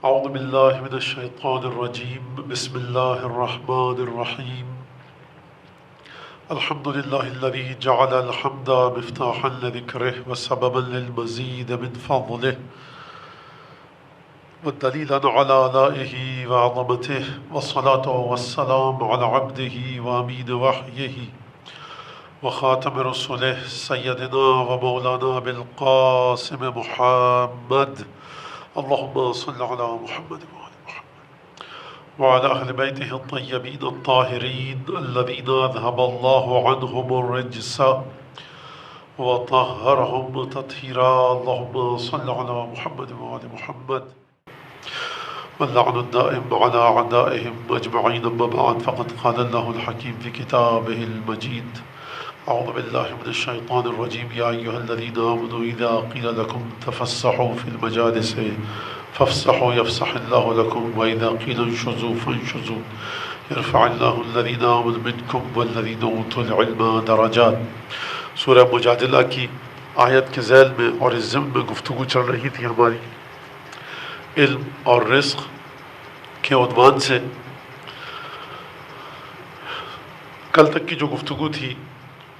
أعوذ بالله من الشيطان الرجيم بسم الله الرحمن الرحيم الحمد لله الذي جعل الحمد مفتاحا لذكره وسببا للمزيد من فضله ودليلا على آلائه وعظمته والصلاة والسلام على عبده وأمين وحيه وخاتم رسله سيدنا ومولانا بالقاسم محمد اللهم صل على محمد وعلى أهل بيته الطيبين الطاهرين الذين أذهب الله عنهم الرجس وطهرهم تطهيرا اللهم صل على محمد وعلى محمد واللعن الدائم على أعدائهم أجمعين أما بعد فقد قال الله الحكيم في كتابه المجيد أعوذ بالله من الشيطان الرجيم يا أيها الذين آمنوا إذا قيل لكم تفسحوا في المجالس فافسحوا يفسح الله لكم وإذا قيل انشزوا فانشزوا يرفع الله الذين آمنوا منكم والذين أوتوا العلم درجات. سورہ مجادلہ کی آیت کے ذیل میں اور اس ضمن میں گفتگو چل رہی تھی ہماری علم اور رزق کے عنوان سے. کل تک کی جو گفتگو تھی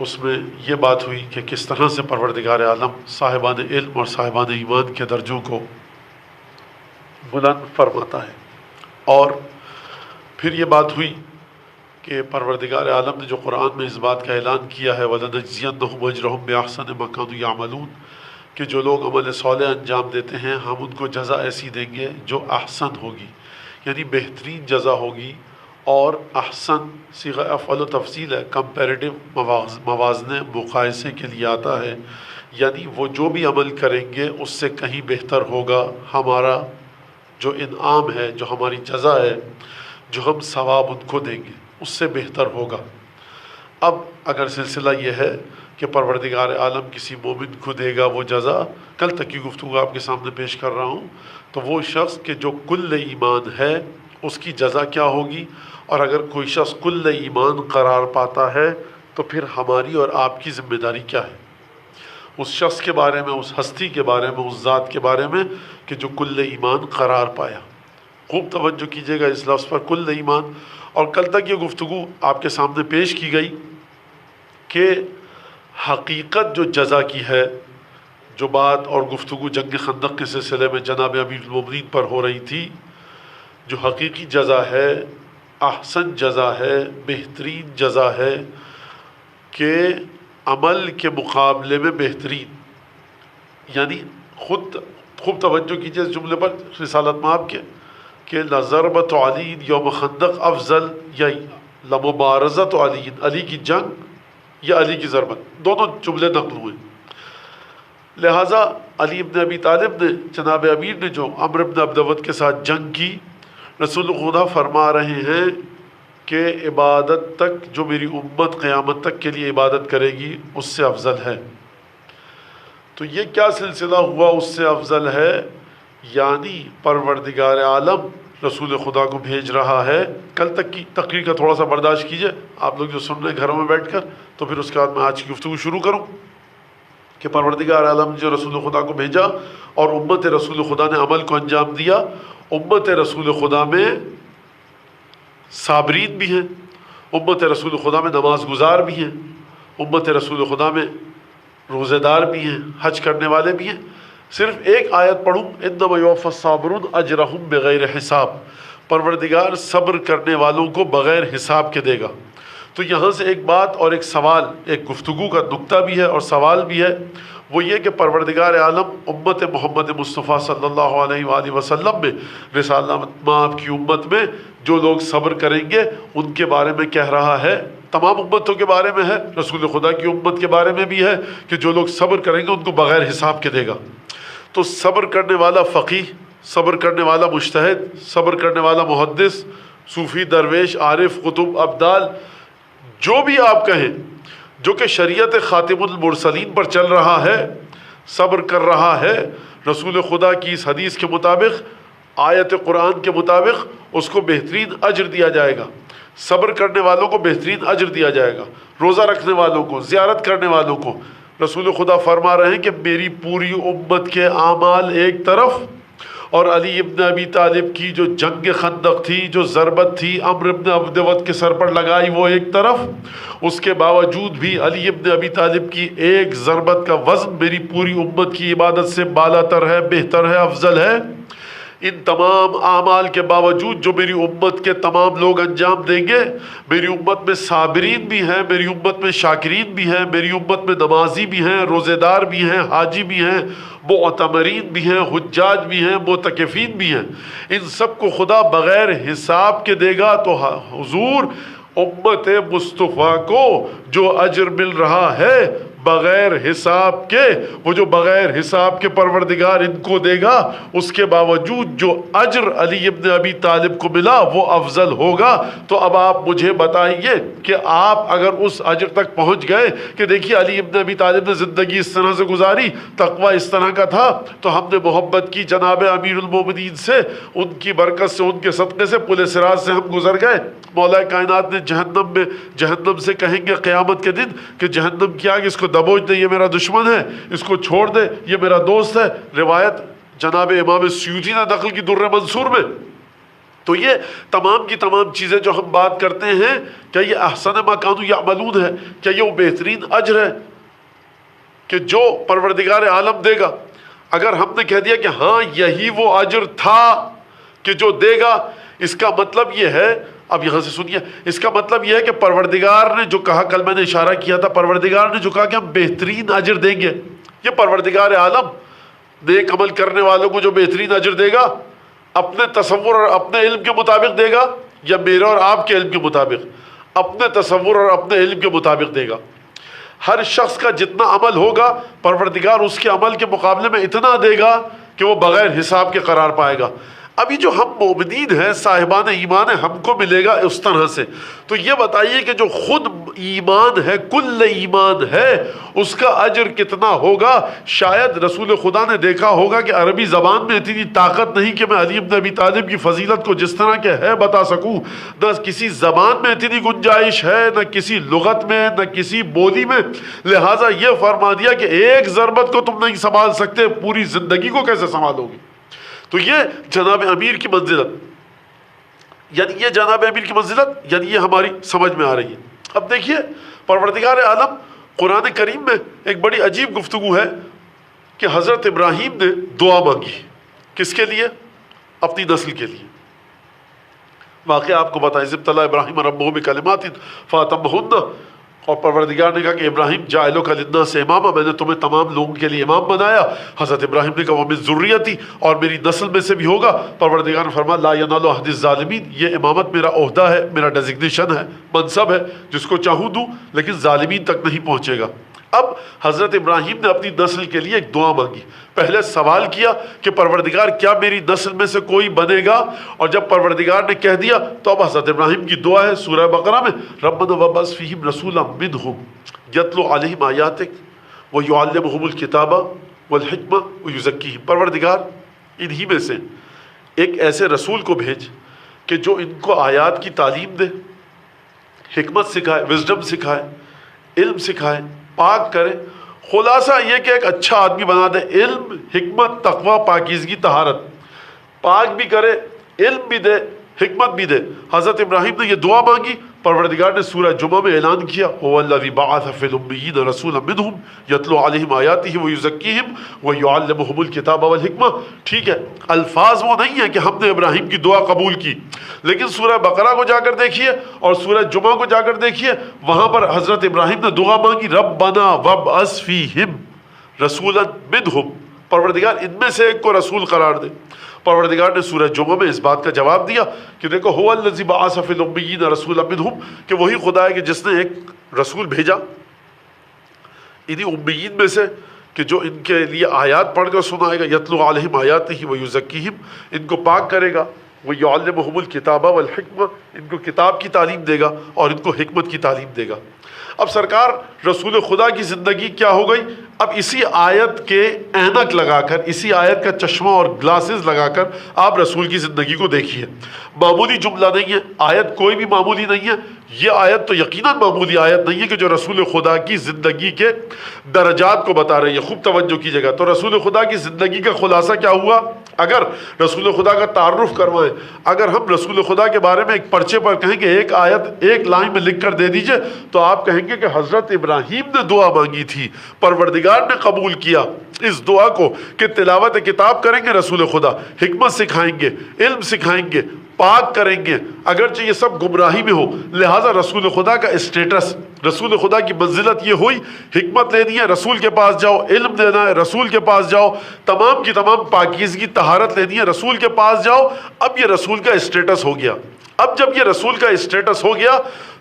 اس میں یہ بات ہوئی کہ کس طرح سے پروردگار عالم صاحبان علم اور صاحبان ایمان کے درجوں کو بلند فرماتا ہے، اور پھر یہ بات ہوئی کہ پروردگار عالم نے جو قرآن میں اس بات کا اعلان کیا ہے وَلَنَجْزِيَنَّهُمْ أَجْرَهُمْ بِأَحْسَنِ مَا كَانُوا يَعْمَلُونَ کہ جو لوگ عمل صالح انجام دیتے ہیں ہم ان کو جزا ایسی دیں گے جو احسن ہوگی، یعنی بہترین جزا ہوگی. اور احسن صیغہ افعل و تفصیل ہے، کمپیریٹیو موازنے مقایسے کے لیے آتا ہے، یعنی وہ جو بھی عمل کریں گے اس سے کہیں بہتر ہوگا. ہمارا جو انعام ہے، جو ہماری جزا ہے، جو ہم ثواب ان کو دیں گے اس سے بہتر ہوگا. اب اگر سلسلہ یہ ہے کہ پروردگار عالم کسی مومن کو دے گا وہ جزا، کل تک کی گفتگو آپ کے سامنے پیش کر رہا ہوں، تو وہ شخص کہ جو کل ایمان ہے اس کی جزا کیا ہوگی، اور اگر کوئی شخص کل ایمان قرار پاتا ہے تو پھر ہماری اور آپ کی ذمہ داری کیا ہے اس شخص کے بارے میں، اس ہستی کے بارے میں، اس ذات کے بارے میں کہ جو کل ایمان قرار پایا. خوب توجہ کیجیے گا اس لفظ پر، کل ایمان. اور کل تک یہ گفتگو آپ کے سامنے پیش کی گئی کہ حقیقت جو جزا کی ہے، جو بات اور گفتگو جنگ خندق کے سلسلے میں جناب امیر المومنین پر ہو رہی تھی، جو حقیقی جزا ہے، احسن جزا ہے، بہترین جزا ہے کہ عمل کے مقابلے میں بہترین. یعنی خوب توجہ کیجیے اس جملے پر رسالت مآب کے کہ لَضَرْبَةُ عَلِيٍّ یوم خندق افضل یا لَمُبَارَزَةُ عَلِيٍّ علی کی جنگ یا علی کی ضربت، دونوں جملے نقل ہوئے. لہٰذا علی ابن ابی طالب نے، جناب امیر نے جو عمرو بن عبدود کے ساتھ جنگ کی، رسول خدا فرما رہے ہیں کہ عبادت تک جو میری امت قیامت تک کے لیے عبادت کرے گی اس سے افضل ہے. تو یہ کیا سلسلہ ہوا اس سے افضل ہے؟ یعنی پروردگار عالم رسول خدا کو بھیج رہا ہے. کل تک کی تقریر کا تھوڑا سا برداشت کیجئے آپ لوگ جو سن رہے ہیں گھروں میں بیٹھ کر، تو پھر اس کے بعد میں آج کی گفتگو شروع کروں کہ پروردگار عالم جو رسول خدا کو بھیجا اور امت رسول خدا نے عمل کو انجام دیا. امت رسول خدا میں صابرین بھی ہیں، امت رسول خدا میں نماز گزار بھی ہیں، امت رسول خدا میں روزے دار بھی ہیں، حج کرنے والے بھی ہیں. صرف ایک آیت پڑھوں، انما یوفی الصابرون اجرہم بغیر حساب، پروردگار صبر کرنے والوں کو بغیر حساب کے دے گا. تو یہاں سے ایک بات اور ایک سوال، ایک گفتگو کا نکتہ بھی ہے اور سوال بھی ہے، وہ یہ کہ پروردگار عالم امت محمد مصطفیٰ صلی اللہ علیہ وآلہ وسلم میں، رسالت مآب کی امت میں جو لوگ صبر کریں گے ان کے بارے میں کہہ رہا ہے. تمام امتوں کے بارے میں ہے، رسول خدا کی امت کے بارے میں بھی ہے کہ جو لوگ صبر کریں گے ان کو بغیر حساب کے دے گا. تو صبر کرنے والا فقیہ، صبر کرنے والا مجتہد، صبر کرنے والا محدث، صوفی، درویش، عارف، قطب، ابدال، جو بھی آپ کہیں، جو کہ شریعت خاتم المرسلین پر چل رہا ہے، صبر کر رہا ہے، رسول خدا کی اس حدیث کے مطابق، آیت قرآن کے مطابق اس کو بہترین اجر دیا جائے گا. صبر کرنے والوں کو بہترین اجر دیا جائے گا، روزہ رکھنے والوں کو، زیارت کرنے والوں کو. رسول خدا فرما رہے ہیں کہ میری پوری امت کے اعمال ایک طرف اور علی ابن ابی طالب کی جو جنگ خندق تھی، جو ضربت تھی عمرو ابن عبدود کے سر پر لگائی وہ ایک طرف، اس کے باوجود بھی علی ابن ابی طالب کی ایک ضربت کا وزن میری پوری امت کی عبادت سے بالا تر ہے، بہتر ہے، افضل ہے۔ ان تمام اعمال کے باوجود جو میری امت کے تمام لوگ انجام دیں گے، میری امت میں صابرین بھی ہیں، میری امت میں شاکرین بھی ہیں، میری امت میں نمازی بھی ہیں، روزے دار بھی ہیں، حاجی بھی ہیں، معتمرین بھی ہیں، حجاج بھی ہیں، معتکفین بھی ہیں، ان سب کو خدا بغیر حساب کے دے گا۔ تو حضور امت مصطفیٰ کو جو اجر مل رہا ہے بغیر حساب کے، وہ جو بغیر حساب کے پروردگار ان کو دے گا، اس کے باوجود جو اجر علی ابن ابی طالب کو ملا وہ افضل ہوگا۔ تو اب آپ مجھے بتائیے کہ آپ اگر اس اجر تک پہنچ گئے کہ دیکھیے علی ابن ابی طالب نے زندگی اس طرح سے گزاری، تقوی اس طرح کا تھا، تو ہم نے محبت کی جناب امیر المومنین سے، ان کی برکت سے، ان کے صدقے سے پل صراط سے ہم گزر گئے۔ مولا کائنات نے جہنم سے کہیں گے قیامت کے دن کہ جہنم کی آگ اس کو دبوچ دے، یہ میرا دشمن ہے، اس کو چھوڑ دے، یہ میرا دوست ہے۔ روایت جناب امام سیوطی نے نقل کی در منصور میں۔ تو یہ تمام کی تمام چیزیں جو ہم بات کرتے ہیں، کیا یہ احسن ما کانوا یعملون ہے؟ کیا یہ وہ بہترین اجر ہے کہ جو پروردگار عالم دے گا؟ اگر ہم نے کہہ دیا کہ ہاں یہی وہ اجر تھا کہ جو دے گا، اس کا مطلب یہ ہے، اب یہاں سے سنیے، اس کا مطلب یہ ہے کہ پروردگار نے جو کہا، کل میں نے اشارہ کیا تھا، پروردگار نے جو کہا کہ ہم بہترین اجر دیں گے، یہ پروردگار عالم نیک عمل کرنے والوں کو جو بہترین اجر دے گا، اپنے تصور اور اپنے علم کے مطابق دے گا یا میرے اور آپ کے علم کے مطابق؟ اپنے تصور اور اپنے علم کے مطابق دے گا۔ ہر شخص کا جتنا عمل ہوگا پروردگار اس کے عمل کے مقابلے میں اتنا دے گا کہ وہ بغیر حساب کے قرار پائے گا۔ ابھی جو ہم مومنین ہیں، صاحبان ایمان ہیں، ہم کو ملے گا اس طرح سے۔ تو یہ بتائیے کہ جو خود ایمان ہے، کل ایمان ہے، اس کا اجر کتنا ہوگا؟ شاید رسول خدا نے دیکھا ہوگا کہ عربی زبان میں اتنی طاقت نہیں کہ میں علی بن ابی طالب کی فضیلت کو جس طرح کے ہے بتا سکوں، نہ کسی زبان میں اتنی گنجائش ہے، نہ کسی لغت میں، نہ کسی بولی میں، لہٰذا یہ فرما دیا کہ ایک ضربت کو تم نہیں سنبھال سکتے، پوری زندگی کو کیسے سنبھالو گے؟ تو یہ جناب امیر کی منزلت، یعنی یہ جناب امیر کی منزلت، یعنی یہ ہماری سمجھ میں آ رہی ہے۔ اب دیکھیے پروردگار عالم قرآن کریم میں ایک بڑی عجیب گفتگو ہے کہ حضرت ابراہیم نے دعا مانگی، کس کے لیے؟ اپنی نسل کے لیے۔ واقعہ آپ کو بتائیں، اذ ابتلی ابراہیم ربہ بکلمات فاتمہن، اور پروردگار نے کہا کہ ابراہیم جاعلک للناس اماما، میں نے تمہیں تمام لوگوں کے لیے امام بنایا۔ حضرت ابراہیم نے کہا ومن ذریتی، اور میری نسل میں سے بھی ہوگا۔ پروردگار نے فرمایا لا ینال عہد الظالمین، یہ امامت میرا عہدہ ہے، میرا ڈیزگنیشن ہے، منصب ہے، جس کو چاہوں دوں، لیکن ظالمین تک نہیں پہنچے گا۔ اب حضرت ابراہیم نے اپنی نسل کے لیے ایک دعا مانگی۔ پہلے سوال کیا کہ پروردگار کیا میری نسل میں سے کوئی بنے گا؟ اور جب پروردگار نے کہہ دیا تو اب حضرت ابراہیم کی دعا ہے سورہ بقرہ میں، ربنا وابعث فیہم رسولا منہم یتلو علیہم آیاتک ویعلمہم الکتاب والحکمہ ویزکیہم، پروردگار انہی میں سے ایک ایسے رسول کو بھیج کہ جو ان کو آیات کی تعلیم دے، حکمت سکھائے، وزڈم سکھائے، علم سکھائے، پاک کرے۔ خلاصہ یہ کہ ایک اچھا آدمی بنا دے، علم، حکمت، تقوی، پاکیزگی، طہارت، پاک بھی کرے، علم بھی دے، حکمت بھی دے۔ حضرت ابراہیم نے یہ دعا مانگی، پروردگار نے سورہ جمعہ میں اعلان کیا هو الذی بعث فی الامیین رسولا منہم یتلو علیہم آیاتہ ویزکیہم ویعلمہم الکتاب والحکمہ۔ ٹھیک ہے، الفاظ وہ نہیں ہیں کہ ہم نے ابراہیم کی دعا قبول کی، لیکن سورہ بقرہ کو جا کر دیکھیے اور سورہ جمعہ کو جا کر دیکھیے، وہاں پر حضرت ابراہیم نے دعا مانگی ربنا وابعث فیہم رسولا منہم، پروردگار ان میں سے ایک کو رسول قرار دے۔ پروردگار نے سورہ جمعہ میں اس بات کا جواب دیا کہ دیکھو هو الذی بعث فی الامیین رسولا منہم، کہ وہی خدا ہے کہ جس نے ایک رسول بھیجا انہی امیین میں سے کہ جو ان کے لیے آیات پڑھ کر سنائے گا، یتلو علیہم آیاتہ ویزکیہم، ان کو پاک کرے گا، ویعلمہم الکتاب والحکمہ، ان کو کتاب کی تعلیم دے گا اور ان کو حکمت کی تعلیم دے گا۔ اب سرکار رسول خدا کی زندگی کیا ہو گئی؟ اب اسی آیت کے اینک لگا کر، اسی آیت کا چشمہ اور گلاسز لگا کر آپ رسول کی زندگی کو دیکھیے. معمولی جملہ نہیں ہے، آیت کوئی بھی معمولی نہیں ہے. یہ آیت تو یقیناً معمولی آیت نہیں ہے کہ جو رسول خدا کی زندگی کے درجات کو بتا رہی ہے. خوب توجہ کیجیے گا. تو رسول خدا کی زندگی کا خلاصہ کیا ہوا؟ اگر رسول خدا کا تعارف کروائیں، اگر ہم رسول خدا کے بارے میں ایک پرچے پر کہیں کہ ایک آیت ایک لائن میں لکھ کر دے دیجئے، تو آپ کہیں گے کہ حضرت ابراہیم نے دعا مانگی تھی، پروردگار نے قبول کیا اس دعا کو کہ تلاوت کتاب کریں گے رسول خدا، حکمت سکھائیں گے، علم سکھائیں گے، پاک کریں گے، اگرچہ یہ سب گمراہی میں ہو. لہٰذا رسول خدا کا اسٹیٹس، رسول خدا کی منزلت یہ ہوئی، حکمت لینی ہے رسول کے پاس جاؤ، علم لینا ہے رسول کے پاس جاؤ، تمام کی تمام پاکیزگی طہارت لینی ہے رسول کے پاس جاؤ. اب یہ رسول کا اسٹیٹس ہو گیا. اب جب یہ رسول کا اسٹیٹس ہو گیا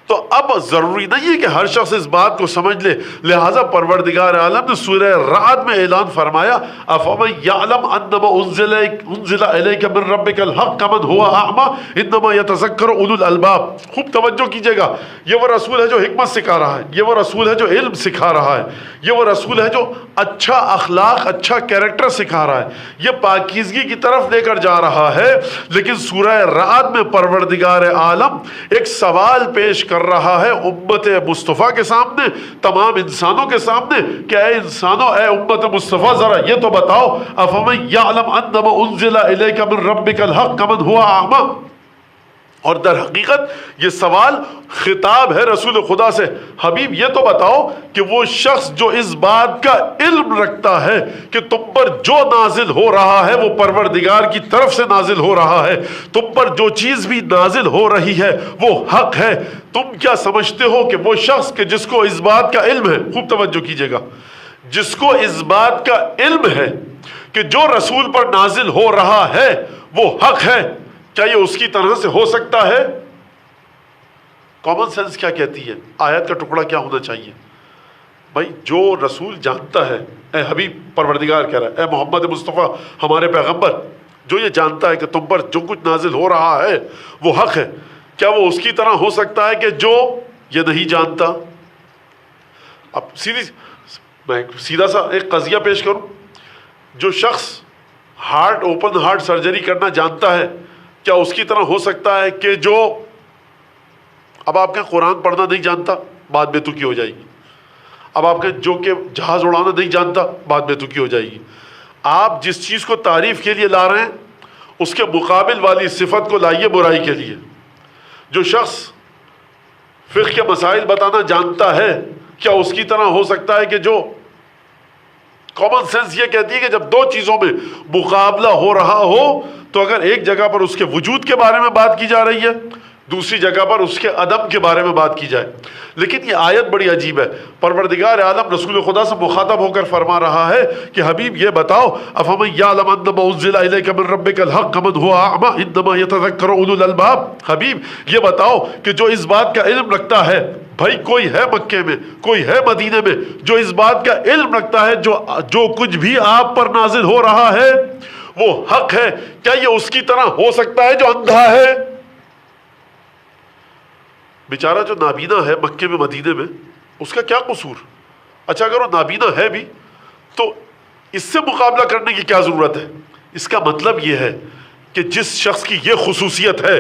تو اب ضروری نہیں ہے کہ ہر شخص اس بات کو سمجھ لے. لہٰذا پروردگار عالم نے سورہ رعد میں اعلان فرمایا افمن یعلم انما انزل الیک من ربک الحق کمن هو اعمی انما یتذکر اولو الالباب. خوب توجہ کیجیے گا. یہ وہ رسول ہے جو حکمت سکھا رہا ہے، یہ وہ رسول ہے جو علم سکھا رہا ہے، یہ وہ رسول ہے جو اچھا اخلاق، اچھا کیریکٹر سکھا رہا ہے، یہ پاکیزگی کی طرف لے کر جا رہا ہے. لیکن سورہ رعد میں پروردگار عالم ایک سوال پیش کر رہا ہے امت مصطفیٰ کے سامنے، تمام انسانوں کے سامنے کہ اے انسانوں، اے امت مصطفیٰ، ذرا یہ تو بتاؤ افمن یعلم انما انزل الیک من ربک الحق کمن هو اعمی. اور در حقیقت یہ سوال خطاب ہے رسول خدا سے. حبیب یہ تو بتاؤ کہ وہ شخص جو اس بات کا علم رکھتا ہے کہ تم پر جو نازل ہو رہا ہے وہ پروردگار کی طرف سے نازل ہو رہا ہے، تم پر جو چیز بھی نازل ہو رہی ہے وہ حق ہے، تم کیا سمجھتے ہو کہ وہ شخص کہ جس کو اس بات کا علم ہے، خوب توجہ کیجیے گا، جس کو اس بات کا علم ہے کہ جو رسول پر نازل ہو رہا ہے وہ حق ہے، کیا یہ اس کی طرح سے ہو سکتا ہے؟ کامن سینس کیا کہتی ہے؟ آیت کا ٹکڑا کیا ہونا چاہیے؟ بھائی جو رسول جانتا ہے، اے حبیب پروردگار کہہ رہا ہے، اے محمد مصطفیٰ ہمارے پیغمبر، جو یہ جانتا ہے کہ تم پر جو کچھ نازل ہو رہا ہے وہ حق ہے، کیا وہ اس کی طرح ہو سکتا ہے کہ جو یہ نہیں جانتا؟ اب میں سیدھا سا ایک قضیہ پیش کروں. جو شخص اوپن ہارٹ سرجری کرنا جانتا ہے، کیا اس کی طرح ہو سکتا ہے کہ جو اب آپ کے قرآن پڑھنا نہیں جانتا، بات بے تکی ہو جائے گی. اب آپ کے جو کہ جہاز اڑانا نہیں جانتا، بات بے تکی ہو جائے گی. آپ جس چیز کو تعریف کے لیے لا رہے ہیں اس کے مقابل والی صفت کو لائیے برائی کے لیے. جو شخص فقہ کے مسائل بتانا جانتا ہے، کیا اس کی طرح ہو سکتا ہے کہ جو کامن سینس یہ کہتی ہے کہ جب دو چیزوں میں مقابلہ ہو رہا ہو تو اگر ایک جگہ پر اس کے وجود کے بارے میں بات کی جا رہی ہے، دوسری جگہ پر اس کے عدم کے بارے میں بات کی جائے. لیکن یہ آیت بڑی عجیب ہے. پروردگار عالم رسول خدا سے مخاطب ہو کر فرما رہا ہے کہ حبیب یہ بتاؤ افمن یعلم انما انزل الیک من ربک الحق کمن هو اعمی انما یتذکر اولو الالباب. حبیب یہ بتاؤ کہ جو اس بات کا علم رکھتا ہے، بھائی کوئی ہے مکے میں، کوئی ہے مدینے میں، جو اس بات کا علم رکھتا ہے جو کچھ بھی آپ پر نازل ہو رہا ہے وہ حق ہے، کیا یہ اس کی طرح ہو سکتا ہے جو اندھا ہے؟ بیچارہ جو نابینا ہے مکے میں مدینے میں، اس کا کیا قصور؟ اچھا اگر وہ نابینا ہے بھی تو اس سے مقابلہ کرنے کی کیا ضرورت ہے؟ اس کا مطلب یہ ہے کہ جس شخص کی یہ خصوصیت ہے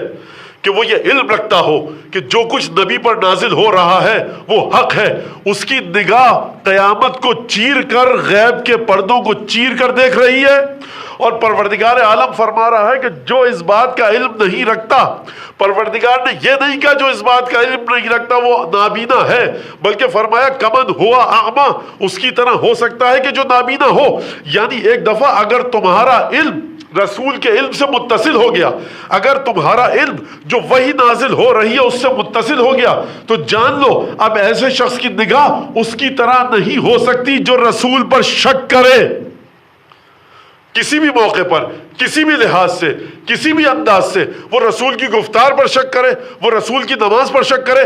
کہ وہ یہ علم رکھتا ہو کہ جو کچھ نبی پر نازل ہو رہا ہے وہ حق ہے، اس کی نگاہ قیامت کو چیر کر، غیب کے پردوں کو چیر کر دیکھ رہی ہے. اور پروردگار عالم فرما رہا ہے کہ جو اس بات کا علم نہیں رکھتا، پروردگار نے یہ نہیں کہا جو اس بات کا علم نہیں رکھتا وہ نابینا ہے، بلکہ فرمایا کمن ہوا اعمی، اس کی طرح ہو سکتا ہے کہ جو نابینا ہو. یعنی ایک دفعہ اگر تمہارا علم رسول کے علم سے متصل ہو گیا، اگر تمہارا علم جو وحی نازل ہو رہی ہے اس سے متصل ہو گیا، تو جان لو اب ایسے شخص کی نگاہ اس کی طرح نہیں ہو سکتی جو رسول پر شک کرے. کسی بھی موقع پر، کسی بھی لحاظ سے، کسی بھی انداز سے وہ رسول کی گفتار پر شک کرے، وہ رسول کی نماز پر شک کرے،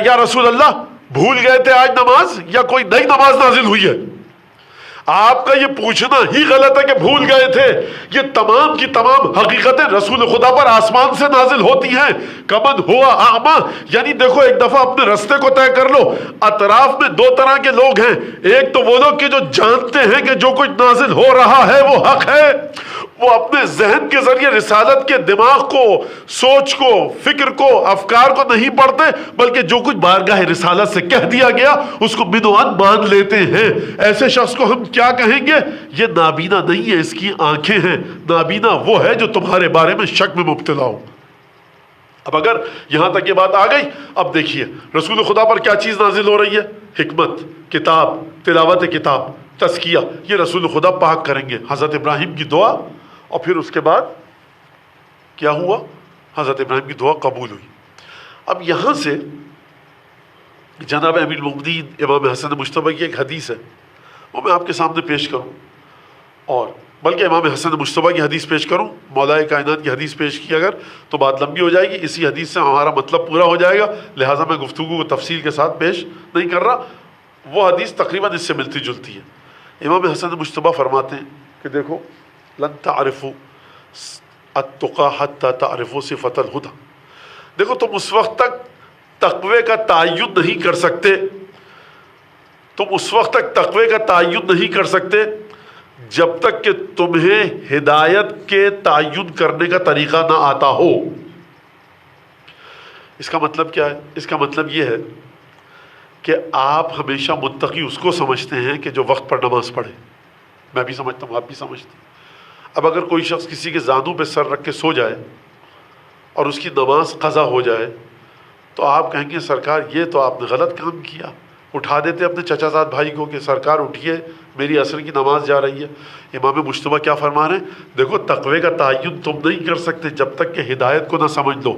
یا رسول اللہ بھول گئے تھے آج نماز، یا کوئی نئی نماز نازل ہوئی ہے. آپ کا یہ پوچھنا ہی غلط ہے کہ بھول گئے تھے. یہ تمام کی تمام حقیقتیں رسول خدا پر آسمان سے نازل ہوتی ہیں. کمن ہوا اعما، یعنی دیکھو ایک دفعہ اپنے رستے کو طے کر لو. اطراف میں دو طرح کے لوگ ہیں. ایک تو وہ لوگ کہ جو جانتے ہیں کہ جو کچھ نازل ہو رہا ہے وہ حق ہے، وہ اپنے ذہن کے ذریعے رسالت کے دماغ کو، سوچ کو، فکر کو، افکار کو نہیں پڑھتے، بلکہ جو کچھ بارگاہ رسالت سے کہہ دیا گیا اس کو بدعت مان لیتے ہیں. ایسے شخص کو ہم کیا کہیں گے؟ یہ نابینا نہیں ہے، اس کی آنکھیں ہیں. نابینا وہ ہے جو تمہارے بارے میں شک میں مبتلا ہو. اب اگر یہاں تک یہ بات آ گئی، اب دیکھیے رسول خدا پر کیا چیز نازل ہو رہی ہے؟ حکمت، کتاب، تلاوت کتاب، تزکیہ. یہ رسول خدا پاک کریں گے. حضرت ابراہیم کی دعا، اور پھر اس کے بعد کیا ہوا؟ حضرت ابراہیم کی دعا قبول ہوئی. اب یہاں سے جناب امیر المومنین امام حسن مجتبی کی ایک حدیث ہے، وہ میں آپ کے سامنے پیش کروں، اور بلکہ امام حسن مجتبی کی حدیث پیش کروں، مولا کائنات کی حدیث پیش کی اگر تو بات لمبی ہو جائے گی. اسی حدیث سے ہمارا مطلب پورا ہو جائے گا، لہٰذا میں گفتگو کو تفصیل کے ساتھ پیش نہیں کر رہا. وہ حدیث تقریباً اس سے ملتی جلتی ہے. امام حسن مجتبی فرماتے ہیں کہ دیکھو، لن تعرفوا التقى حتى تعرفوا صفة الهدى. دیکھو تم اس وقت تک تقوی کا تعین نہیں کر سکتے، تم اس وقت تک تقوی کا تعین نہیں کر سکتے جب تک کہ تمہیں ہدایت کے تعین کرنے کا طریقہ نہ آتا ہو. اس کا مطلب کیا ہے؟ اس کا مطلب یہ ہے کہ آپ ہمیشہ متقی اس کو سمجھتے ہیں کہ جو وقت پر نماز پڑھے. میں بھی سمجھتا ہوں، آپ بھی سمجھتے ہیں. اب اگر کوئی شخص کسی کے زانوں پہ سر رکھ کے سو جائے اور اس کی نماز قضا ہو جائے تو آپ کہیں گے سرکار یہ تو آپ نے غلط کام کیا. اٹھا دیتے اپنے چچا زاد بھائی کو کہ سرکار اٹھیے، میری عصر کی نماز جا رہی ہے. امام مجتبی کیا فرما رہے ہیں؟ دیکھو تقوی کا تعین تم نہیں کر سکتے جب تک کہ ہدایت کو نہ سمجھ لو.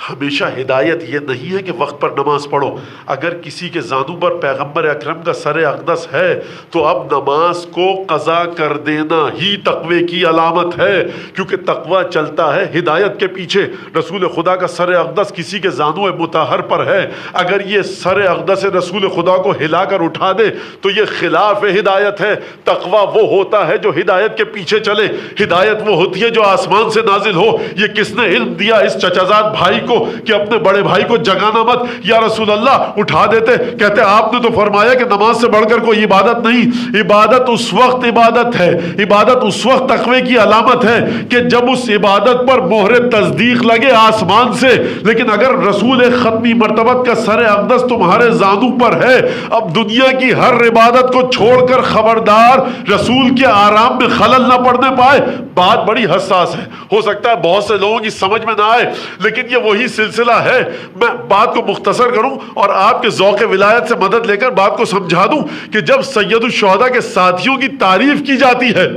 ہمیشہ ہدایت یہ نہیں ہے کہ وقت پر نماز پڑھو. اگر کسی کے زانوں پر پیغمبر اکرم کا سر اقدس ہے تو اب نماز کو قضا کر دینا ہی تقوی کی علامت ہے، کیونکہ تقوی چلتا ہے ہدایت کے پیچھے. رسول خدا کا سر اقدس کسی کے زانوں مطہر پر ہے، اگر یہ سر اقدس رسول خدا کو ہلا کر اٹھا دے تو یہ خلاف ہدایت ہے. تقوی وہ ہوتا ہے جو ہدایت کے پیچھے چلے. ہدایت وہ ہوتی ہے جو آسمان سے نازل ہو. یہ کس نے علم دیا اس چچازاد بھائی کو کہ اپنے بڑے بھائی کو جگانا مت؟ یا رسول اللہ اٹھا دیتے، کہتے آپ نے تو فرمایا کہ نماز سے بڑھ کر کوئی عبادت نہیں. عبادت اس وقت عبادت ہے، عبادت اس وقت تقوی کی علامت ہے کہ جب اس عبادت پر مہر تصدیق لگے آسمان سے. لیکن اگر رسول ختمی مرتبت کا سر اقدس تمہارے زانوں پر ہے، اب دنیا کی ہر عبادت کو چھوڑ کر خبردار رسول کے آرام میں خلل نہ پڑنے پائے. بات بڑی حساس ہے، ہو سکتا ہے بہت سے لوگوں کی سمجھ میں نہ آئے، لیکن یہ وہی سلسلہ ہے. میں بات کو مختصر کروں اور آپ کے ذوق ولایت سے مدد لے کر بات کو سمجھا دوں کہ جب سید الشہداء کے ساتھیوں کی تعریف کی جاتی ہے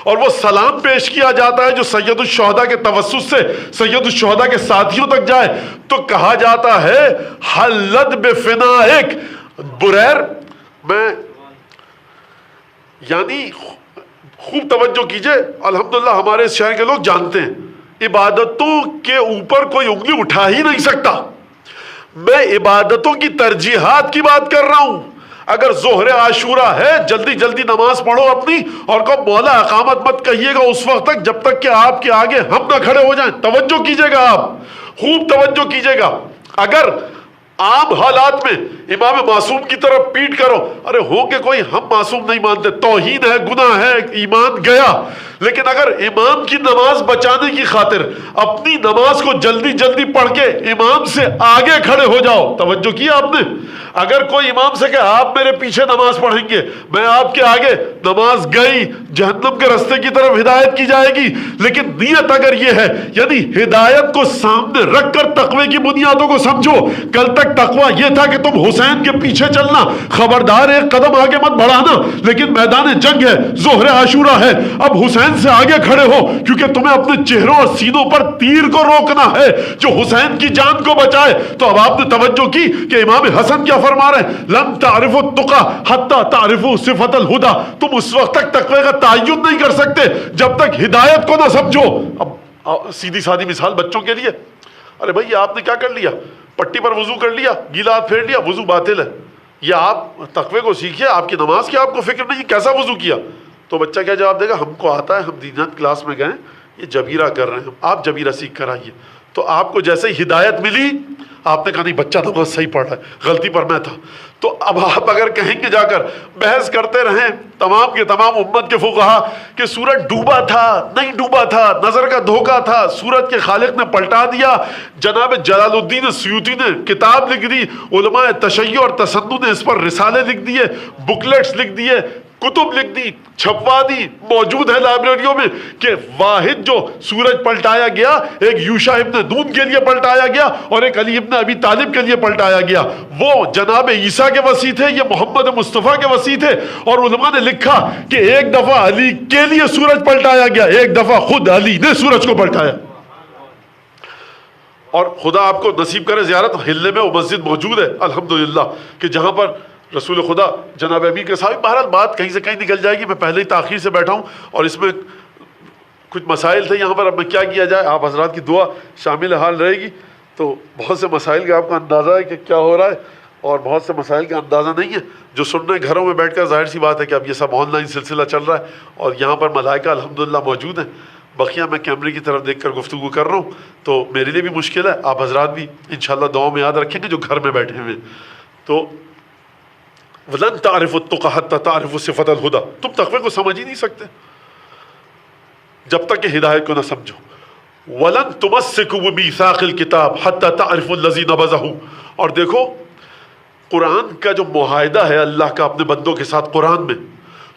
اور وہ سلام پیش کیا جاتا ہے جو سید الشہداء کے توسط سے سید الشہداء کے ساتھیوں تک جائے، تو کہا جاتا ہے حلت بفنائک بریر. میں یعنی خوب توجہ کیجئے، الحمدللہ ہمارے اس شہر کے لوگ جانتے ہیں عبادتوں کے اوپر کوئی انگلی اٹھا ہی نہیں سکتا. میں عبادتوں کی ترجیحات کی بات کر رہا ہوں. اگر ظہر عاشورہ ہے جلدی جلدی نماز پڑھو اپنی، اور کو مولا اقامت مت کہیے گا اس وقت تک جب تک کہ آپ کے آگے ہم نہ کھڑے ہو جائیں. توجہ کیجئے گا، آپ خوب توجہ کیجئے گا. اگر عام حالات میں امام معصوم کی طرف پیٹ کرو، ارے ہو کہ کوئی ہم معصوم نہیں مانتے، توہین ہے، گناہ ہے، ایمان گیا. لیکن اگر امام کی نماز بچانے کی خاطر اپنی نماز کو جلدی جلدی پڑھ کے امام سے آگے کھڑے ہو جاؤ، توجہ کیا آپ نے؟ اگر کوئی امام سے کہ آپ میرے پیچھے نماز پڑھیں گے، میں آپ کے آگے، نماز گئی، جہنم کے رستے کی طرف ہدایت کی جائے گی. لیکن نیت اگر یہ ہے، یعنی ہدایت کو سامنے رکھ کر تقوی کی بنیادوں کو سمجھو. کل تک تقوی یہ تھا کہ تم حسین کے پیچھے چلنا، خبردار ایک قدم آگے مت بڑھانا. لیکن میدان جنگ ہے، ظہر عاشورہ ہے، اب حسین سے آگے کھڑے ہو کیونکہ تمہیں اپنے چہروں اور سینوں پر تیر کو روکنا ہے جو حسین کی جان کو بچائے. تو اب آپ نے توجہ کی کہ امام حسن کیا فرما رہے ہیں؟ لن تعرفوا التقى حتى تعرفوا صفة الهدى. تم اس وقت تک تقوی کا تعین نہیں کر سکتے جب تک ہدایت کو نہ سمجھو. اب سیدھی سادی مثال بچوں کے لیے، ارے بھائی آپ نے کیا کر لیا؟ پٹی پر وضو کر لیا، گیلا ہاتھ پھیر لیا، وضو باطل ہے. یہ آپ تقوی کو سیکھیے، آپ کی نماز کی آپ کو فکر نہیں، کیسا وضو کیا؟ تو بچہ کیا جواب دے گا؟ ہم کو آتا ہے، ہم دینیات کلاس میں گئے، یہ جبیرہ کر رہے ہیں، آپ جبیرہ سیکھ کر آئیے۔ تو آپ کو جیسے ہی ہدایت ملی آپ نے کہا نہیں بچہ نماز صحیح پڑھ رہا ہے، غلطی پر میں تھا۔ تو اب آپ اگر کہیں گے جا کر بحث کرتے رہیں تمام کے تمام امت کے فقہا کہ سورج ڈوبا تھا نہیں ڈوبا تھا، نظر کا دھوکہ تھا، سورج کے خالق نے پلٹا دیا، جناب جلال الدین سیوطی نے کتاب لکھ دی، علماء تشیع اور تسنن نے اس پر رسالے لکھ دیے، بکلیٹس لکھ دیے، کتب لکھ دی، چھپوا دی، موجود ہے لائبریریوں میں کہ واحد جو سورج پلٹایا گیا ایک یوشع ابن نون کے لیے پلٹایا گیا اور ایک علی ابن ابی طالب کے لیے پلٹایا گیا، وہ جناب عیسیٰ کے وصی تھے، یہ محمد مصطفیٰ کے وصی تھے، اور علماء نے لکھا کہ ایک دفعہ علی کے لیے سورج پلٹایا گیا، ایک دفعہ خود علی نے سورج کو پلٹایا۔ اور خدا آپ کو نصیب کرے زیارت، ہلنے میں وہ مسجد موجود ہے الحمدللہ کہ جہاں پر رسول خدا جناب امیر کے صاحب، بہرحال بات کہیں سے کہیں نکل جائے گی، میں پہلے ہی تاخیر سے بیٹھا ہوں اور اس میں کچھ مسائل تھے یہاں پر، اب میں کیا کیا جائے، آپ حضرات کی دعا شامل حال رہے گی۔ تو بہت سے مسائل کا آپ کو اندازہ ہے کہ کیا ہو رہا ہے اور بہت سے مسائل کا اندازہ نہیں ہے، جو سن رہے ہیں گھروں میں بیٹھ کر، ظاہر سی بات ہے کہ اب یہ سب آن لائن سلسلہ چل رہا ہے اور یہاں پر ملائکہ الحمدللہ موجود ہیں، بقیہ میں کیمرے کی طرف دیکھ کر گفتگو کر رہا ہوں تو میرے لیے بھی مشکل ہے، آپ حضرات بھی انشاءاللہ دعاؤں میں یاد رکھیں گے جو گھر میں بیٹھے ہوئے۔ تو وَلَن تَعْرِفُوا التُّقَىٰ حَتَّىٰ تَعْرِفُوا صِفَةَ الْهُدَىٰ، تم تقوی کو سمجھ ہی نہیں سکتے جب تک کہ ہدایت کو نہ سمجھو۔ وَلَن تُمَسِّكُوا بِمِيثَاقِ الْكِتَابِ حَتَّىٰ تَعْرِفُوا الَّذِي نَبَذَهُ، اور دیکھو قرآن کا جو معاہدہ ہے اللہ کا اپنے بندوں کے ساتھ قرآن میں،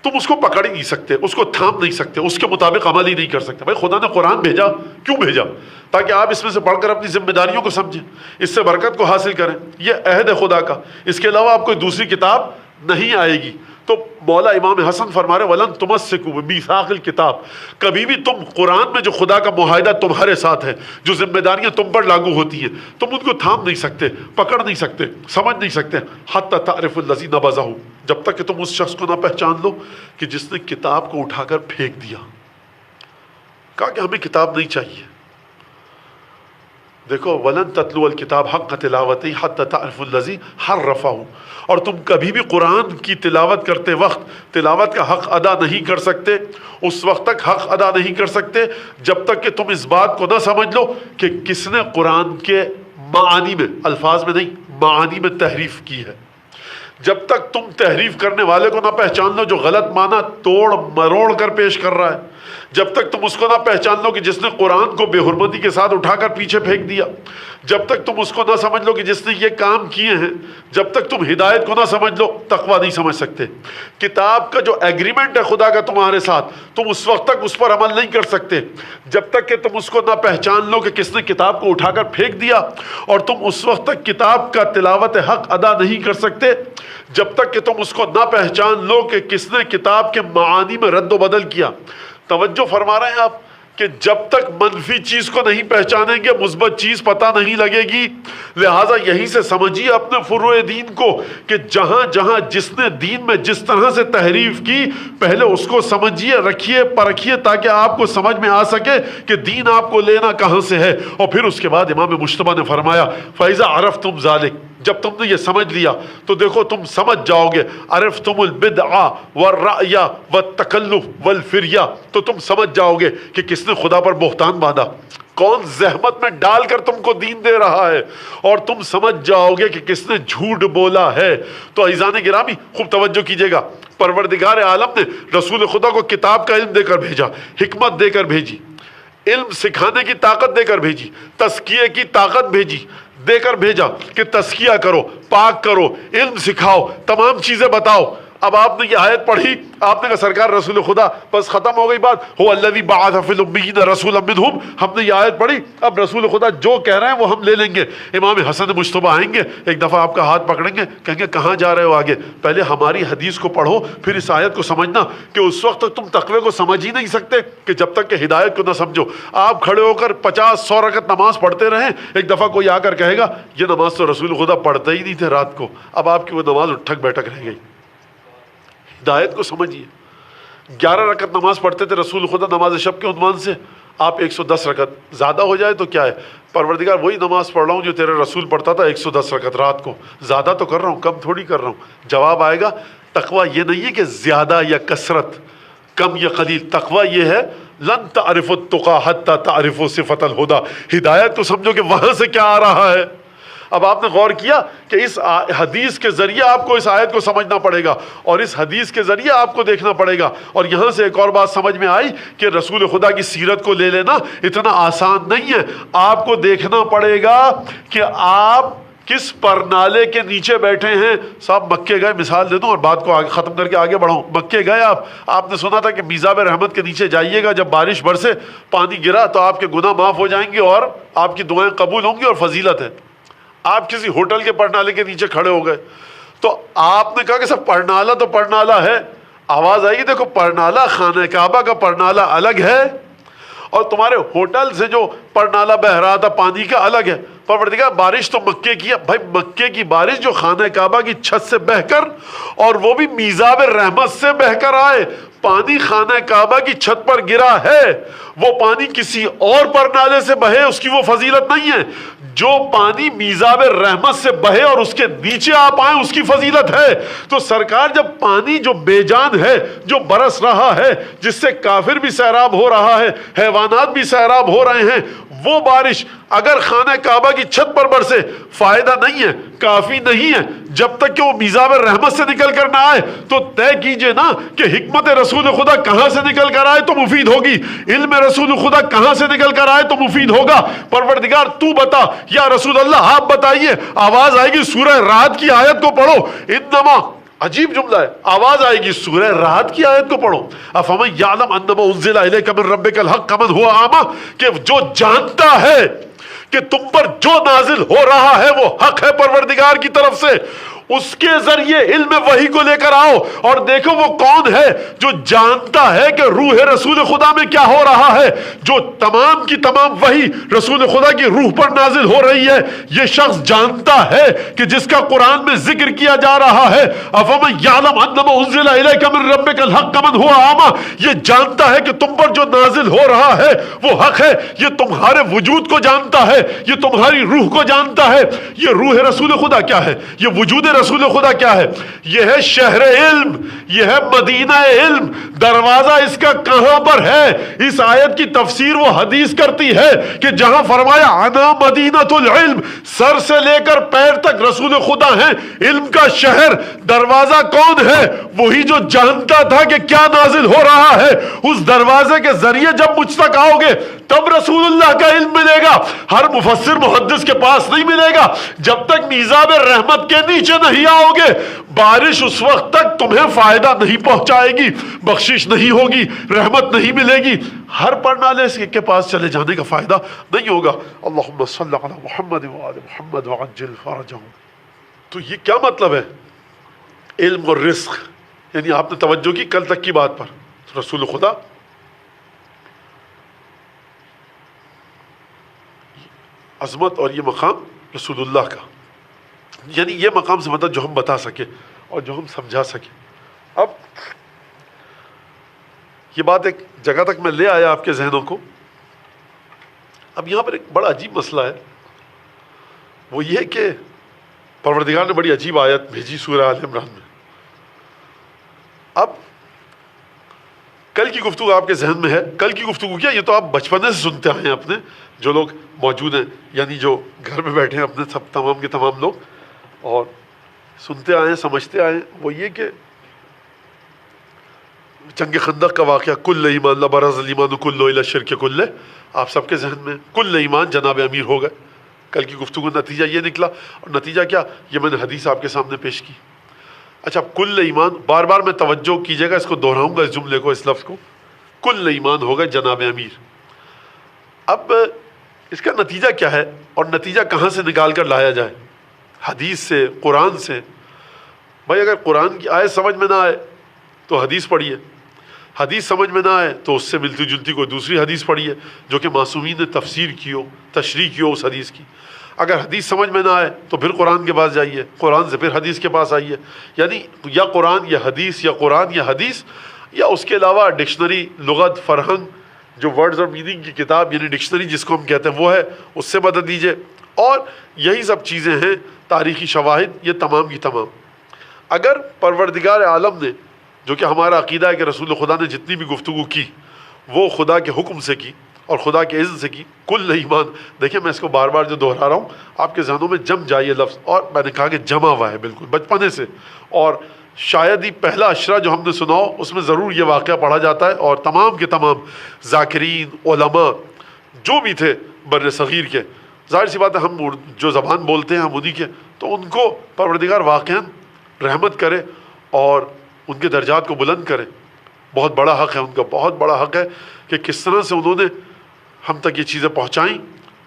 تم اس کو پکڑ ہی نہیں سکتے، اس کو تھام نہیں سکتے، اس کے مطابق عمل ہی نہیں کر سکتے۔ بھائی خدا نے قرآن بھیجا، کیوں بھیجا؟ تاکہ آپ اس میں سے پڑھ کر اپنی ذمہ داریوں کو سمجھیں، اس سے برکت کو حاصل کریں، یہ عہد ہے خدا کا، اس کے علاوہ آپ کوئی دوسری کتاب نہیں آئے گی۔ تو مولا امام حسن فرما رہے وَلَن تُمَسِّكُوا بِمِيثَاقِ الْكِتَابِ، کبھی بھی تم قرآن میں جو خدا کا معاہدہ تمہارے ساتھ ہے، جو ذمہ داریاں تم پر لاگو ہوتی ہیں، تم ان کو تھام نہیں سکتے، پکڑ نہیں سکتے، سمجھ نہیں سکتے، حَتَّىٰ تَعْرِفُوا الَّذِي نَبَذَهُ، جب تک کہ تم اس شخص کو نہ پہچان لو کہ جس نے کتاب کو اٹھا کر پھینک دیا۔ کہا کہ ہمیں کتاب نہیں چاہیے۔ دیکھو وَلَن تَتْلُوَ الْكِتَابَ حَقَّ تِلَاوَتِهِ حَتَّىٰ تَعْرِفُوا الَّذِي حَرَّفَهُ، اور تم کبھی بھی قرآن کی تلاوت کرتے وقت تلاوت کا حق ادا نہیں کر سکتے، اس وقت تک حق ادا نہیں کر سکتے جب تک کہ تم اس بات کو نہ سمجھ لو کہ کس نے قرآن کے معانی میں، الفاظ میں نہیں، معانی میں تحریف کی ہے۔ جب تک تم تحریف کرنے والے کو نہ پہچان لو جو غلط معنی توڑ مروڑ کر پیش کر رہا ہے، جب تک تم اس کو نہ پہچان لو کہ جس نے قرآن کو بے حرمتی کے ساتھ اٹھا کر پیچھے پھینک دیا، جب تک تم اس کو نہ سمجھ لو کہ جس نے یہ کام کیے ہیں، جب تک تم ہدایت کو نہ سمجھ لو تقویٰ نہیں سمجھ سکتے۔ کتاب کا جو ایگریمنٹ ہے خدا کا تمہارے ساتھ، تم اس وقت تک اس پر عمل نہیں کر سکتے جب تک کہ تم اس کو نہ پہچان لو کہ کس نے کتاب کو اٹھا کر پھینک دیا، اور تم اس وقت تک کتاب کا تلاوت حق ادا نہیں کر سکتے جب تک کہ تم اس کو نہ پہچان لو کہ کس نے کتاب کے معانی میں رد و بدل کیا۔ توجہ فرما رہے ہیں آپ کہ جب تک منفی چیز کو نہیں پہچانیں گے مثبت چیز پتہ نہیں لگے گی۔ لہٰذا یہیں سے سمجھیے اپنے فروع دین کو کہ جہاں جہاں جس نے دین میں جس طرح سے تحریف کی، پہلے اس کو سمجھیے، رکھیے، پرکھیے، تاکہ آپ کو سمجھ میں آ سکے کہ دین آپ کو لینا کہاں سے ہے۔ اور پھر اس کے بعد امام مجتبیٰ نے فرمایا فَإِذَا عَرَفْتُمْ ذَلِكَ، جب تم نے یہ سمجھ لیا تو دیکھو تم سمجھ جاؤ گے، عرفتم البدع والرأی والتکلف والفریہ، تو تم سمجھ جاؤ گے کہ کس نے خدا پر بہتان باندھا، کون زحمت میں ڈال کر تم کو دین دے رہا ہے، اور تم سمجھ جاؤ گے کہ کس نے جھوٹ بولا ہے۔ تو عزیزان گرامی خوب توجہ کیجئے گا، پروردگار عالم نے رسول خدا کو کتاب کا علم دے کر بھیجا، حکمت دے کر بھیجی، علم سکھانے کی طاقت دے کر بھیجی، تزکیے کی طاقت بھیجی دے کر بھیجا کہ تزکیہ کرو، پاک کرو، علم سکھاؤ، تمام چیزیں بتاؤ۔ اب آپ نے یہ آیت پڑھی، آپ نے کہا سرکار رسول خدا، بس ختم ہو گئی بات، هو الذی بعث فی الامیین رسولا منہم، ہم نے یہ آیت پڑھی، اب رسول خدا جو کہہ رہے ہیں وہ ہم لے لیں گے۔ امام حسن مجتبیٰ آئیں گے، ایک دفعہ آپ کا ہاتھ پکڑیں گے، کہیں گے کہاں جا رہے ہو آگے؟ پہلے ہماری حدیث کو پڑھو، پھر اس آیت کو سمجھنا کہ اس وقت تک تم تقوی کو سمجھ ہی نہیں سکتے کہ جب تک کہ ہدایت کو نہ سمجھو۔ آپ کھڑے ہو کر 50-100 رکعت نماز پڑھتے رہیں، ایک دفعہ کوئی آ کر کہے گا یہ نماز تو رسول خدا پڑھتے ہی نہیں تھے رات کو، اب آپ کی وہ نماز اٹھک بیٹھک رہ گئی۔ ہدایت کو سمجھیے، 11 رکعت نماز پڑھتے تھے رسول خدا نماز شب کے عنوان سے، آپ 110 رکعت زیادہ ہو جائے تو کیا ہے، پروردگار وہی نماز پڑھ رہا ہوں جو تیرے رسول پڑھتا تھا 110 رکعت رات کو، زیادہ تو کر رہا ہوں، کم تھوڑی کر رہا ہوں۔ جواب آئے گا تقویٰ یہ نہیں ہے کہ زیادہ یا کثرت، کم یا قلیل، تقویٰ یہ ہے لن تعرف التقى حتى تعرف صفت الہدی، ہدایت تو سمجھو کہ وہاں سے کیا آ رہا ہے۔ اب آپ نے غور کیا کہ اس حدیث کے ذریعے آپ کو اس آیت کو سمجھنا پڑے گا، اور اس حدیث کے ذریعے آپ کو دیکھنا پڑے گا، اور یہاں سے ایک اور بات سمجھ میں آئی کہ رسول خدا کی سیرت کو لے لینا اتنا آسان نہیں ہے۔ آپ کو دیکھنا پڑے گا کہ آپ کس پرنالے کے نیچے بیٹھے ہیں۔ صاحب مکے گئے، مثال دے دوں اور بات کو ختم کر کے آگے بڑھاؤں، مکے گئے آپ نے سنا تھا کہ میزاب رحمت کے نیچے جائیے گا، جب بارش برسے پانی گرا تو آپ کے گناہ معاف ہو جائیں گے اور آپ کی دعائیں قبول ہوں گی اور فضیلت ہے۔ آپ کسی ہوٹل کے پرنالے کے نیچے کھڑے ہو گئے تو آپ نے کہا کہ سب پرنالا تو پرنالا ہے، آواز آئے گی دیکھو پرنالا خانہ کعبہ کا پرنالا الگ ہے اور تمہارے ہوٹل سے جو پرنالا بہ رہا تھا پانی کا الگ ہے۔ پروردگار بارش تو مکے کی ہے، بھائی مکے کی بارش جو خانہ کعبہ کی چھت سے بہ کر اور وہ بھی میزاب رحمت سے بہ کر آئے، پانی خانہ کعبہ کی چھت پر گرا ہے، وہ پانی کسی اور پرنالے سے بہے اس کی وہ فضیلت نہیں ہے، جو پانی میزاب رحمت سے بہے اور اس کے نیچے آپ آئیں اس کی فضیلت ہے۔ تو سرکار جب پانی جو بے جان ہے، جو برس رہا ہے، جس سے کافر بھی سیراب ہو رہا ہے، حیوانات بھی سیراب ہو رہے ہیں، وہ بارش اگر خانہ کعبہ کی چھت پر برسے فائدہ نہیں ہے، کافی نہیں ہے، جب تک کہ وہ میزاب رحمت سے نکل کر نہ آئے۔ تو طے کیجئے نا کہ حکمت رسول خدا کہاں سے نکل کر آئے تو مفید ہوگی، علم رسول خدا کہاں سے نکل کر آئے تو مفید ہوگا۔ پروردگار تو بتا، یا رسول اللہ آپ بتائیے۔ آواز آئے گی سورہ رعد کی آیت کو پڑھو، انما، عجیب جملہ ہے، آواز آئے گی سورہ رعد کی آیت کو پڑھو، افمن یعلم انما انزل الیک من ربک الحق کمن هو اعمی، کہ جو جانتا ہے کہ تم پر جو نازل ہو رہا ہے وہ حق ہے پروردگار کی طرف سے، اس کے ذریعے علم وحی کو لے کر آؤ اور دیکھو وہ کون ہے جو جانتا ہے کہ روح رسول خدا میں کیا ہو رہا ہے، جو تمام کی تمام وحی رسول خدا کی روح پر نازل ہو رہی ہے، یہ شخص جانتا ہے کہ جس کا قرآن میں ذکر کیا جا رہا ہے، افمن یعلم انما انزل الیک من ربک الحق کمن هو اعمی، یہ جانتا ہے کہ تم پر جو نازل ہو رہا ہے وہ حق ہے، یہ تمہارے وجود کو جانتا ہے، یہ تمہاری روح کو جانتا ہے۔ یہ روح رسول خدا کیا ہے، یہ وجود رسول خدا کیا ہے، یہ ہے شہر علم، یہ ہے مدینہ علم۔ دروازہ اس کا کہاں پر ہے؟ اس آیت کی تفسیر وہ حدیث کرتی ہے کہ جہاں فرمایا انا مدینۃ العلم، سر سے لے کر پیر تک رسول خدا ہیں، علم کا شہر۔ دروازہ کون ہے؟ وہی جو جانتا تھا کہ کیا نازل ہو رہا ہے۔ اس دروازے کے ذریعے جب مجھ تک آؤ گے تب رسول اللہ کا علم ملے گا، ہر مفسر محدث کے پاس نہیں ملے گا۔ جب تک میزاب رحمت کے نیچے نہیں آؤ گے بارش اس وقت تک تمہیں فائدہ نہیں پہنچائے گی، بخشش نہیں ہوگی، رحمت نہیں ملے گی، ہر پرنالے کے پاس چلے جانے کا فائدہ نہیں ہوگا۔ اللہم صلی علی محمد وآل محمد وعجل فرجہم۔ تو یہ کیا مطلب ہے؟ علم اور رزق، یعنی آپ نے توجہ کی کل تک کی بات پر، رسول خدا عظمت اور یہ مقام رسول اللہ کا، یعنی یہ مقام سے مطلب جو ہم بتا سکے اور جو ہم سمجھا سکے۔ اب یہ بات ایک جگہ تک میں لے آیا آپ کے ذہنوں کو۔ اب یہاں پر ایک بڑا عجیب مسئلہ ہے، وہ یہ کہ پروردگار نے بڑی عجیب آیت بھیجی سورہ آل عمران میں۔ اب کل کی گفتگو آپ کے ذہن میں ہے، کل کی گفتگو کیا، یہ تو آپ بچپنے سے سنتے آئے ہیں اپنے، جو لوگ موجود ہیں یعنی جو گھر میں بیٹھے ہیں اپنے، سب تمام کے تمام لوگ، اور سنتے آئے ہیں سمجھتے آئے ہیں۔ وہ یہ کہ جنگ خندق کا واقعہ، کل ایمان لبرز الایمان کل الی الشرک کل، آپ سب کے ذہن میں کل ایمان جناب امیر ہو گئے۔ کل کی گفتگو نتیجہ یہ نکلا، اور نتیجہ کیا، یہ میں نے حدیث آپ کے سامنے پیش کی۔ اچھا، کل ایمان، بار بار میں توجہ کیجیے گا، اس کو دہراؤں گا، اس جملے کو، اس لفظ کو، کل ایمان ہو گئے جناب امیر۔ اب اس کا نتیجہ کیا ہے اور نتیجہ کہاں سے نکال کر لایا جائے؟ حدیث سے، قرآن سے۔ بھائی اگر قرآن کی آیت سمجھ میں نہ آئے تو حدیث پڑھیے، حدیث سمجھ میں نہ آئے تو اس سے ملتی جلتی کوئی دوسری حدیث پڑھیے جو کہ معصومین نے تفسیر کی ہو، تشریح کی ہو اس حدیث کی۔ اگر حدیث سمجھ میں نہ آئے تو پھر قرآن کے پاس جائیے، قرآن سے پھر حدیث کے پاس آئیے، یعنی یا قرآن یا حدیث، یا قرآن یا حدیث، یا اس کے علاوہ ڈکشنری، لغت، فرہنگ، جو ورڈز اور میننگ کی کتاب یعنی ڈکشنری جس کو ہم کہتے ہیں وہ ہے، اس سے مدد لیجئے، اور یہی سب چیزیں ہیں، تاریخی شواہد، یہ تمام کی تمام۔ اگر پروردگار عالم نے، جو کہ ہمارا عقیدہ ہے کہ رسول خدا نے جتنی بھی گفتگو کی وہ خدا کے حکم سے کی اور خدا کے اذن سے کی، کل ایمان، دیکھیں میں اس کو بار بار جو دہرا رہا ہوں آپ کے ذہنوں میں جم جائے یہ لفظ، اور میں نے کہا کہ جمع ہوا ہے بالکل بچپنے سے، اور شاید ہی پہلا اشرا جو ہم نے سنا ہو اس میں ضرور یہ واقعہ پڑھا جاتا ہے، اور تمام کے تمام ذاکرین، علماء جو بھی تھے بر صغیر کے، ظاہر سی بات ہے ہم جو زبان بولتے ہیں ہم انہی کے، تو ان کو پروردگار واقعاً رحمت کرے اور ان کے درجات کو بلند کرے۔ بہت بڑا حق ہے ان کا، بہت بڑا حق ہے کہ کس طرح سے انہوں نے ہم تک یہ چیزیں پہنچائیں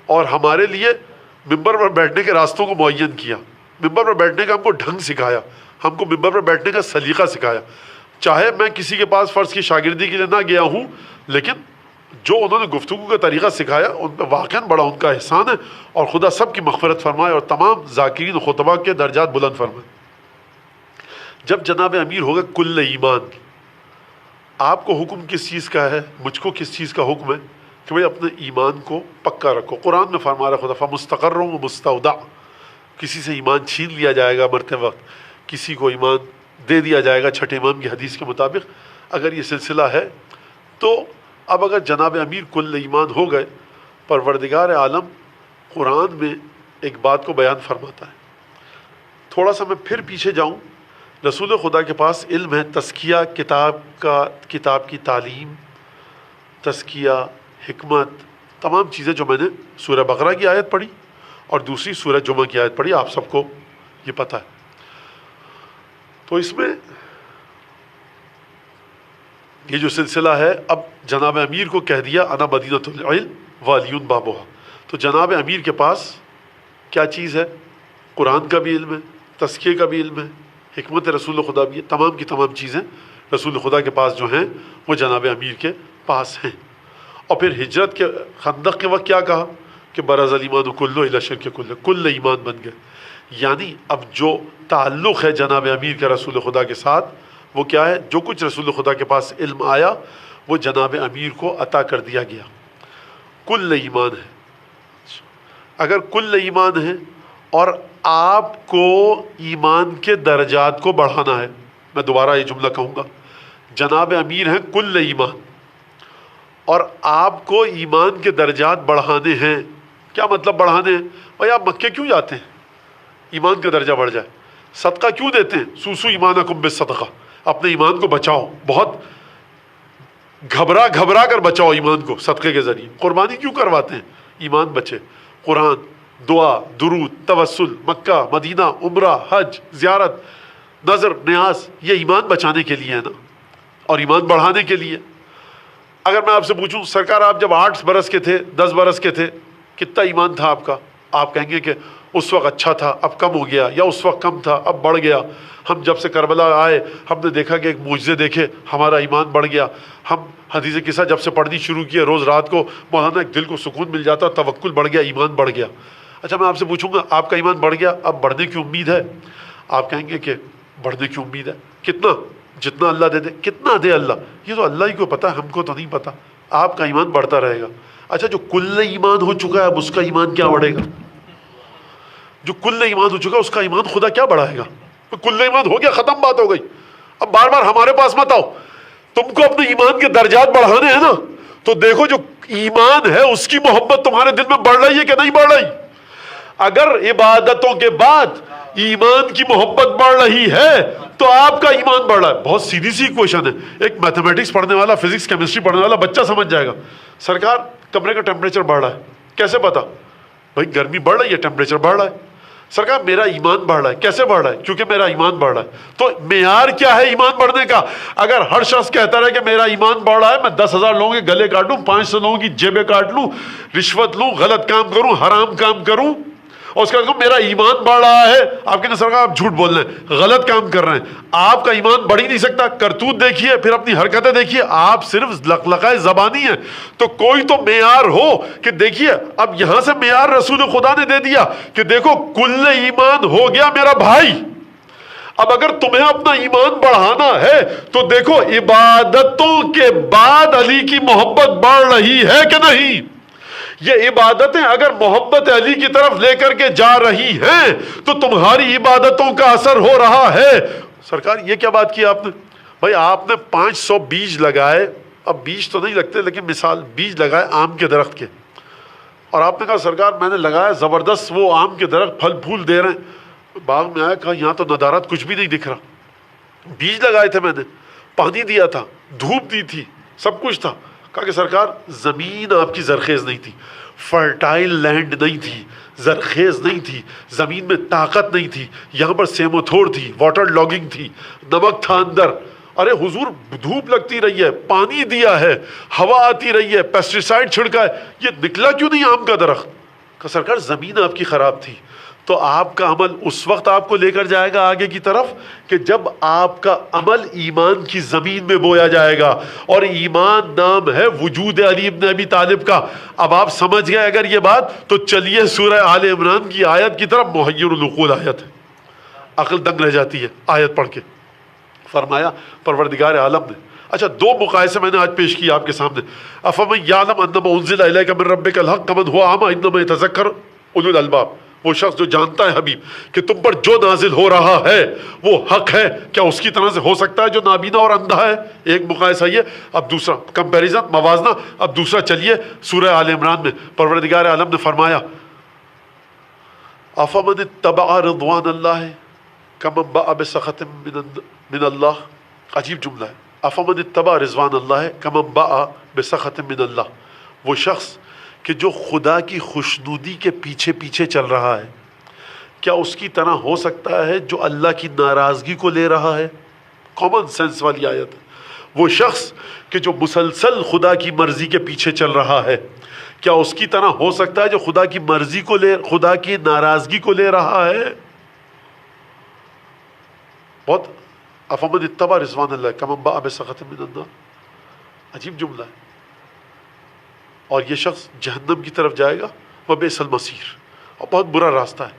اور ہمارے لیے ممبر پر بیٹھنے کے راستوں کو معین کیا، ممبر پر بیٹھنے کا ہم کو ڈھنگ سکھایا، ہم کو ممبر پر بیٹھنے کا سلیقہ سکھایا۔ چاہے میں کسی کے پاس فرض کی شاگردی کے لیے نہ گیا ہوں، لیکن جو انہوں نے گفتگو کا طریقہ سکھایا ان پہ واقعاً بڑا ان کا احسان ہے، اور خدا سب کی مغفرت فرمائے اور تمام ذاکرین خطبہ کے درجات بلند فرمائے۔ جب جناب امیر ہوگا کل ایمان، آپ کو حکم کس چیز کا ہے، مجھ کو کس چیز کا حکم ہے کہ بھئی اپنے ایمان کو پکا رکھو۔ قرآن میں فرما رہا خدا فمستقر و مستودع، کسی سے ایمان چھین لیا جائے گا مرتے وقت، کسی کو ایمان دے دیا جائے گا چھٹے امام کی حدیث کے مطابق۔ اگر یہ سلسلہ ہے تو اب اگر جناب امیر کل ایمان ہو گئے، پروردگار عالم قرآن میں ایک بات کو بیان فرماتا ہے۔ تھوڑا سا میں پھر پیچھے جاؤں، رسول خدا کے پاس علم ہے، تزکیہ کتاب کی تعلیم، تزکیہ، حکمت، تمام چیزیں جو میں نے سورہ بقرہ کی آیت پڑھی اور دوسری سورہ جمعہ کی آیت پڑھی، آپ سب کو یہ پتہ ہے۔ تو اس میں یہ جو سلسلہ ہے، اب جناب امیر کو کہہ دیا انا مدینۃ العلم والیون بابوہا، تو جناب امیر کے پاس کیا چیز ہے؟ قرآن کا بھی علم ہے، تزکیے کا بھی علم ہے، حکمت رسول خدا بھی ہے، تمام کی تمام چیزیں رسول خدا کے پاس جو ہیں وہ جناب امیر کے پاس ہیں۔ اور پھر ہجرت کے خندق کے وقت کیا کہا کہ برز الایمان کلہ الی الشرک کلہ، کل ایمان بن گئے۔ یعنی اب جو تعلق ہے جناب امیر کا رسول خدا کے ساتھ وہ کیا ہے؟ جو کچھ رسول خدا کے پاس علم آیا وہ جناب امیر کو عطا کر دیا گیا، کل ایمان ہے۔ اگر کل ایمان ہے اور آپ کو ایمان کے درجات کو بڑھانا ہے، میں دوبارہ یہ جملہ کہوں گا، جناب امیر ہیں کل ایمان، اور آپ کو ایمان کے درجات بڑھانے ہیں۔ کیا مطلب بڑھانے ہیں؟ بھائی آپ مکے کیوں جاتے ہیں؟ ایمان کا درجہ بڑھ جائے۔ صدقہ کیوں دیتے ہیں؟ سوسو ایمانکم بالصدقہ، اپنے ایمان کو بچاؤ، بہت گھبرا کر بچاؤ ایمان کو صدقے کے ذریعے۔ قربانی کیوں کرواتے ہیں؟ ایمان بچے۔ قرآن، دعا، درود، توسل، مکہ، مدینہ، عمرہ، حج، زیارت، نظر، نیاز، یہ ایمان بچانے کے لیے ہے نا، اور ایمان بڑھانے کے لیے۔ اگر میں آپ سے پوچھوں سرکار آپ جب 8 برس کے تھے، 10 برس کے تھے، کتنا ایمان تھا آپ کا؟ آپ کہیں گے کہ اس وقت اچھا تھا اب کم ہو گیا، یا اس وقت کم تھا اب بڑھ گیا۔ ہم جب سے کربلا آئے ہم نے دیکھا کہ ایک معجزے دیکھے، ہمارا ایمان بڑھ گیا۔ ہم حدیث قصہ جب سے پڑھنی شروع کیے، روز رات کو مولانا ایک دل کو سکون مل جاتا، توکل بڑھ گیا، ایمان بڑھ گیا۔ اچھا میں آپ سے پوچھوں گا آپ کا ایمان بڑھ گیا، اب بڑھنے کی امید ہے؟ آپ کہیں گے کہ بڑھنے کی امید ہے۔ کتنا؟ جتنا اللہ دے دے۔ کتنا دے اللہ؟ یہ تو اللہ ہی کو پتہ ہے، ہم کو تو نہیں پتہ۔ آپ کا ایمان بڑھتا رہے گا۔ اچھا جو کل ایمان ہو چکا ہے اب اس کا ایمان کیا بڑھے گا؟ جو کل ایمان ہو چکا ہے اس کا ایمان خدا کیا بڑھائے گا؟ کل ایمان ہو گیا، ختم بات ہو گئی۔ اب بار بار ہمارے پاس مت آؤ، تم کو اپنے ایمان کے درجات بڑھانے ہیں نا، تو دیکھو جو ایمان ہے اس کی محبت تمہارے دل میں بڑھ رہی ہے کہ نہیں بڑھ رہی؟ اگر عبادتوں کے بعد ایمان کی محبت بڑھ رہی ہے تو آپ کا ایمان بڑھ رہا ہے۔ بہت سیدھی سی ایکویشن ہے، ایک میتھمیٹکس پڑھنے والا، فزکس کیمسٹری پڑھنے والا بچہ سمجھ جائے گا۔ سرکار کمرے کا ٹیمپریچر بڑھ رہا ہے، کیسے پتا؟ بھائی گرمی بڑھ رہی ہے، ٹیمپریچر بڑھ رہا ہے۔ سرکار میرا ایمان بڑھ رہا ہے، کیسے بڑھ رہا ہے؟ کیونکہ میرا ایمان بڑھ رہا ہے۔ تو معیار کیا ہے ایمان بڑھنے کا؟ اگر ہر شخص کہتا رہے کہ میرا ایمان بڑھ رہا ہے، میں 10,000 لوگوں کے گلے کاٹوں، 500 لوگوں کی جیبیں کاٹ لوں، رشوت لوں، غلط کام کروں، حرام کام کروں، اور اس کا کہوں میرا ایمان بڑھ رہا ہے، آپ کہتے ہیں سرکار آپ جھوٹ بول رہے ہیں، غلط کام کر رہے ہیں، آپ کا ایمان بڑھ ہی نہیں سکتا۔ کرتوت دیکھیے، پھر اپنی حرکتیں دیکھیے، آپ صرف لقلقائے زبانی ہیں۔ تو کوئی تو معیار ہو کہ دیکھیے، اب یہاں سے معیار رسول خدا نے دے دیا کہ دیکھو کل ایمان ہو گیا میرا بھائی، اب اگر تمہیں اپنا ایمان بڑھانا ہے تو دیکھو عبادتوں کے بعد علی کی محبت بڑھ رہی ہے کہ نہیں. یہ عبادتیں اگر محبت علی کی طرف لے کر کے جا رہی ہیں تو تمہاری عبادتوں کا اثر ہو رہا ہے. سرکار یہ کیا بات کی آپ نے؟ بھائی آپ نے 500 بیج لگائے، اب بیج تو نہیں لگتے لیکن مثال بیج لگائے آم کے درخت کے، اور آپ نے کہا سرکار میں نے لگایا زبردست وہ آم کے درخت پھل پھول دے رہے ہیں. باغ میں آیا، کہا یہاں تو ندارت کچھ بھی نہیں دکھ رہا. بیج لگائے تھے میں نے، پانی دیا تھا، دھوپ دی تھی، سب کچھ تھا. کہا کہ سرکار زمین آپ کی زرخیز نہیں تھی، فرٹائل لینڈ نہیں تھی، زرخیز نہیں تھی، زمین میں طاقت نہیں تھی، یہاں پر سیموتھور تھی، واٹر لاگنگ تھی، نمک تھا اندر. ارے حضور دھوپ لگتی رہی ہے، پانی دیا ہے، ہوا آتی رہی ہے، پیسٹیسائڈ چھڑکا ہے، یہ نکلا کیوں نہیں آم کا درخت؟ کہ سرکار زمین آپ کی خراب تھی. تو آپ کا عمل اس وقت آپ کو لے کر جائے گا آگے کی طرف کہ جب آپ کا عمل ایمان کی زمین میں بویا جائے گا، اور ایمان نام ہے وجود علی ابن ابی طالب کا. اب آپ سمجھ گئے اگر یہ بات، تو چلیے سورہ آل عمران کی آیت کی طرف. محیر العقول آیت ہے، عقل دنگ رہ جاتی ہے آیت پڑھ کے. فرمایا پروردگار عالم نے، اچھا دو مقایسے میں نے آج پیش کیا آپ کے سامنے. افمن یعلم انما انزل الیک من ربک الحق کمن هو اعمی انما یتذکر اولو الالباب. وہ شخص جو جانتا ہے حبیب کہ تم پر جو نازل ہو رہا ہے وہ حق ہے، کیا اس کی طرح سے ہو سکتا ہے جو نابینا اور اندھا ہے؟ ایک مقایسہ یہ. اب دوسرا کمپیریزن، موازنہ. اب دوسرا چلیے سورہ آل عمران میں پروردگار عالم نے فرمایا افمن اتبع رضوان اللہ کمن باء بسخط من اللہ. عجیب جملہ ہے، افمن اتبع رضوان اللہ کمن باء بسخط من اللہ. وہ شخص کہ جو خدا کی خوشنودی کے پیچھے پیچھے چل رہا ہے، کیا اس کی طرح ہو سکتا ہے جو اللہ کی ناراضگی کو لے رہا ہے؟ کامن سینس والی آیت ہے. وہ شخص کہ جو مسلسل خدا کی مرضی کے پیچھے چل رہا ہے، کیا اس کی طرح ہو سکتا ہے جو خدا کی مرضی کو لے، خدا کی ناراضگی کو لے رہا ہے؟ بہت افمن اتبع رضوان اللہ کمن باء بسخط من اللہ، عجیب جملہ ہے. اور یہ شخص جہنم کی طرف جائے گا، وبئس المصیر، اور بہت برا راستہ ہے.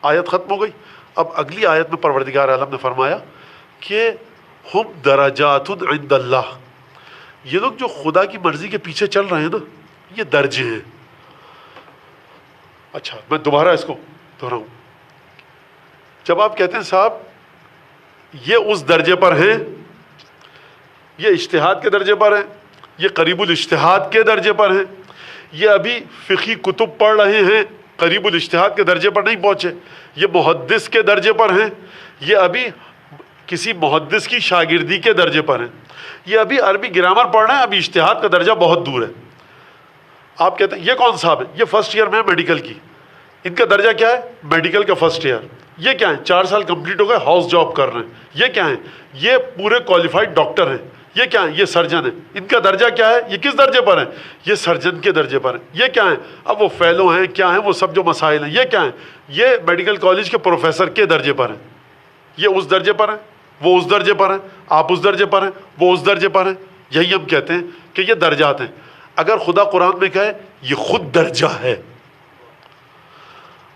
آیت ختم ہو گئی. اب اگلی آیت میں پروردگار عالم نے فرمایا کہ ہم درجات عند اللہ. یہ لوگ جو خدا کی مرضی کے پیچھے چل رہے ہیں نا، یہ درجے ہیں. اچھا میں دوبارہ اس کو دہراؤں. جب آپ کہتے ہیں صاحب یہ اس درجے پر ہیں، یہ اجتہاد کے درجے پر ہیں، یہ قریب الاجتہاد کے درجے پر ہیں، یہ ابھی فقہی کتب پڑھ رہے ہیں، قریب الاجتہاد کے درجے پر نہیں پہنچے، یہ محدث کے درجے پر ہیں، یہ ابھی کسی محدث کی شاگردی کے درجے پر ہیں، یہ ابھی عربی گرامر پڑھ رہے ہیں، ابھی اجتہاد کا درجہ بہت دور ہے. آپ کہتے ہیں یہ کون صاحب ہے؟ یہ فرسٹ ایئر میں میڈیکل کی، ان کا درجہ کیا ہے؟ میڈیکل کا فرسٹ ایئر. یہ کیا ہے؟ 4 سال کمپلیٹ ہو گئے، ہاؤس جاب کر رہے ہیں. یہ کیا ہیں؟ یہ پورے کوالیفائڈ ڈاکٹر ہیں. یہ کیا ہیں؟ یہ سرجن ہیں. ان کا درجہ کیا ہے؟ یہ کس درجے پر ہیں؟ یہ سرجن کے درجے پر ہیں. یہ کیا ہیں؟ اب وہ فیلو ہیں، کیا ہیں وہ سب جو مسائل ہیں. یہ کیا ہیں؟ یہ میڈیکل کالج کے پروفیسر کے درجے پر ہیں. یہ اس درجے پر ہیں، وہ اس درجے پر ہیں، آپ اس درجے پر ہیں، وہ اس درجے پر ہیں. یہی ہم کہتے ہیں کہ یہ درجات ہیں. اگر خدا قرآن میں کہے یہ خود درجہ ہے.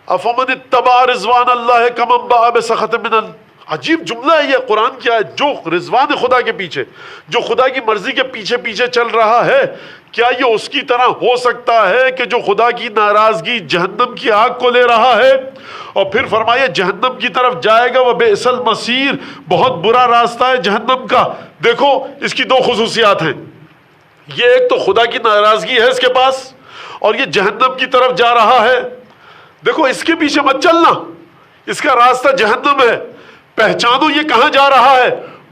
افمن اتبع رضوان اللہ کمن باء بسخط من اللہ. عجیب جملہ ہے یہ قرآن کیا ہے. جو رضوان خدا کے پیچھے، جو خدا کی مرضی کے پیچھے پیچھے چل رہا ہے، کیا یہ اس کی طرح ہو سکتا ہے کہ جو خدا کی ناراضگی جہنم کی آگ کو لے رہا ہے؟ اور پھر فرمایا جہنم کی طرف جائے گا، وبئس المصیر، بہت برا راستہ ہے جہنم کا. دیکھو اس کی 2 خصوصیات ہیں. یہ ایک تو خدا کی ناراضگی ہے اس کے پاس، اور یہ جہنم کی طرف جا رہا ہے. دیکھو اس کے پیچھے مت چلنا، اس کا راستہ جہنم ہے. پہچانو یہ کہاں جا رہا ہے،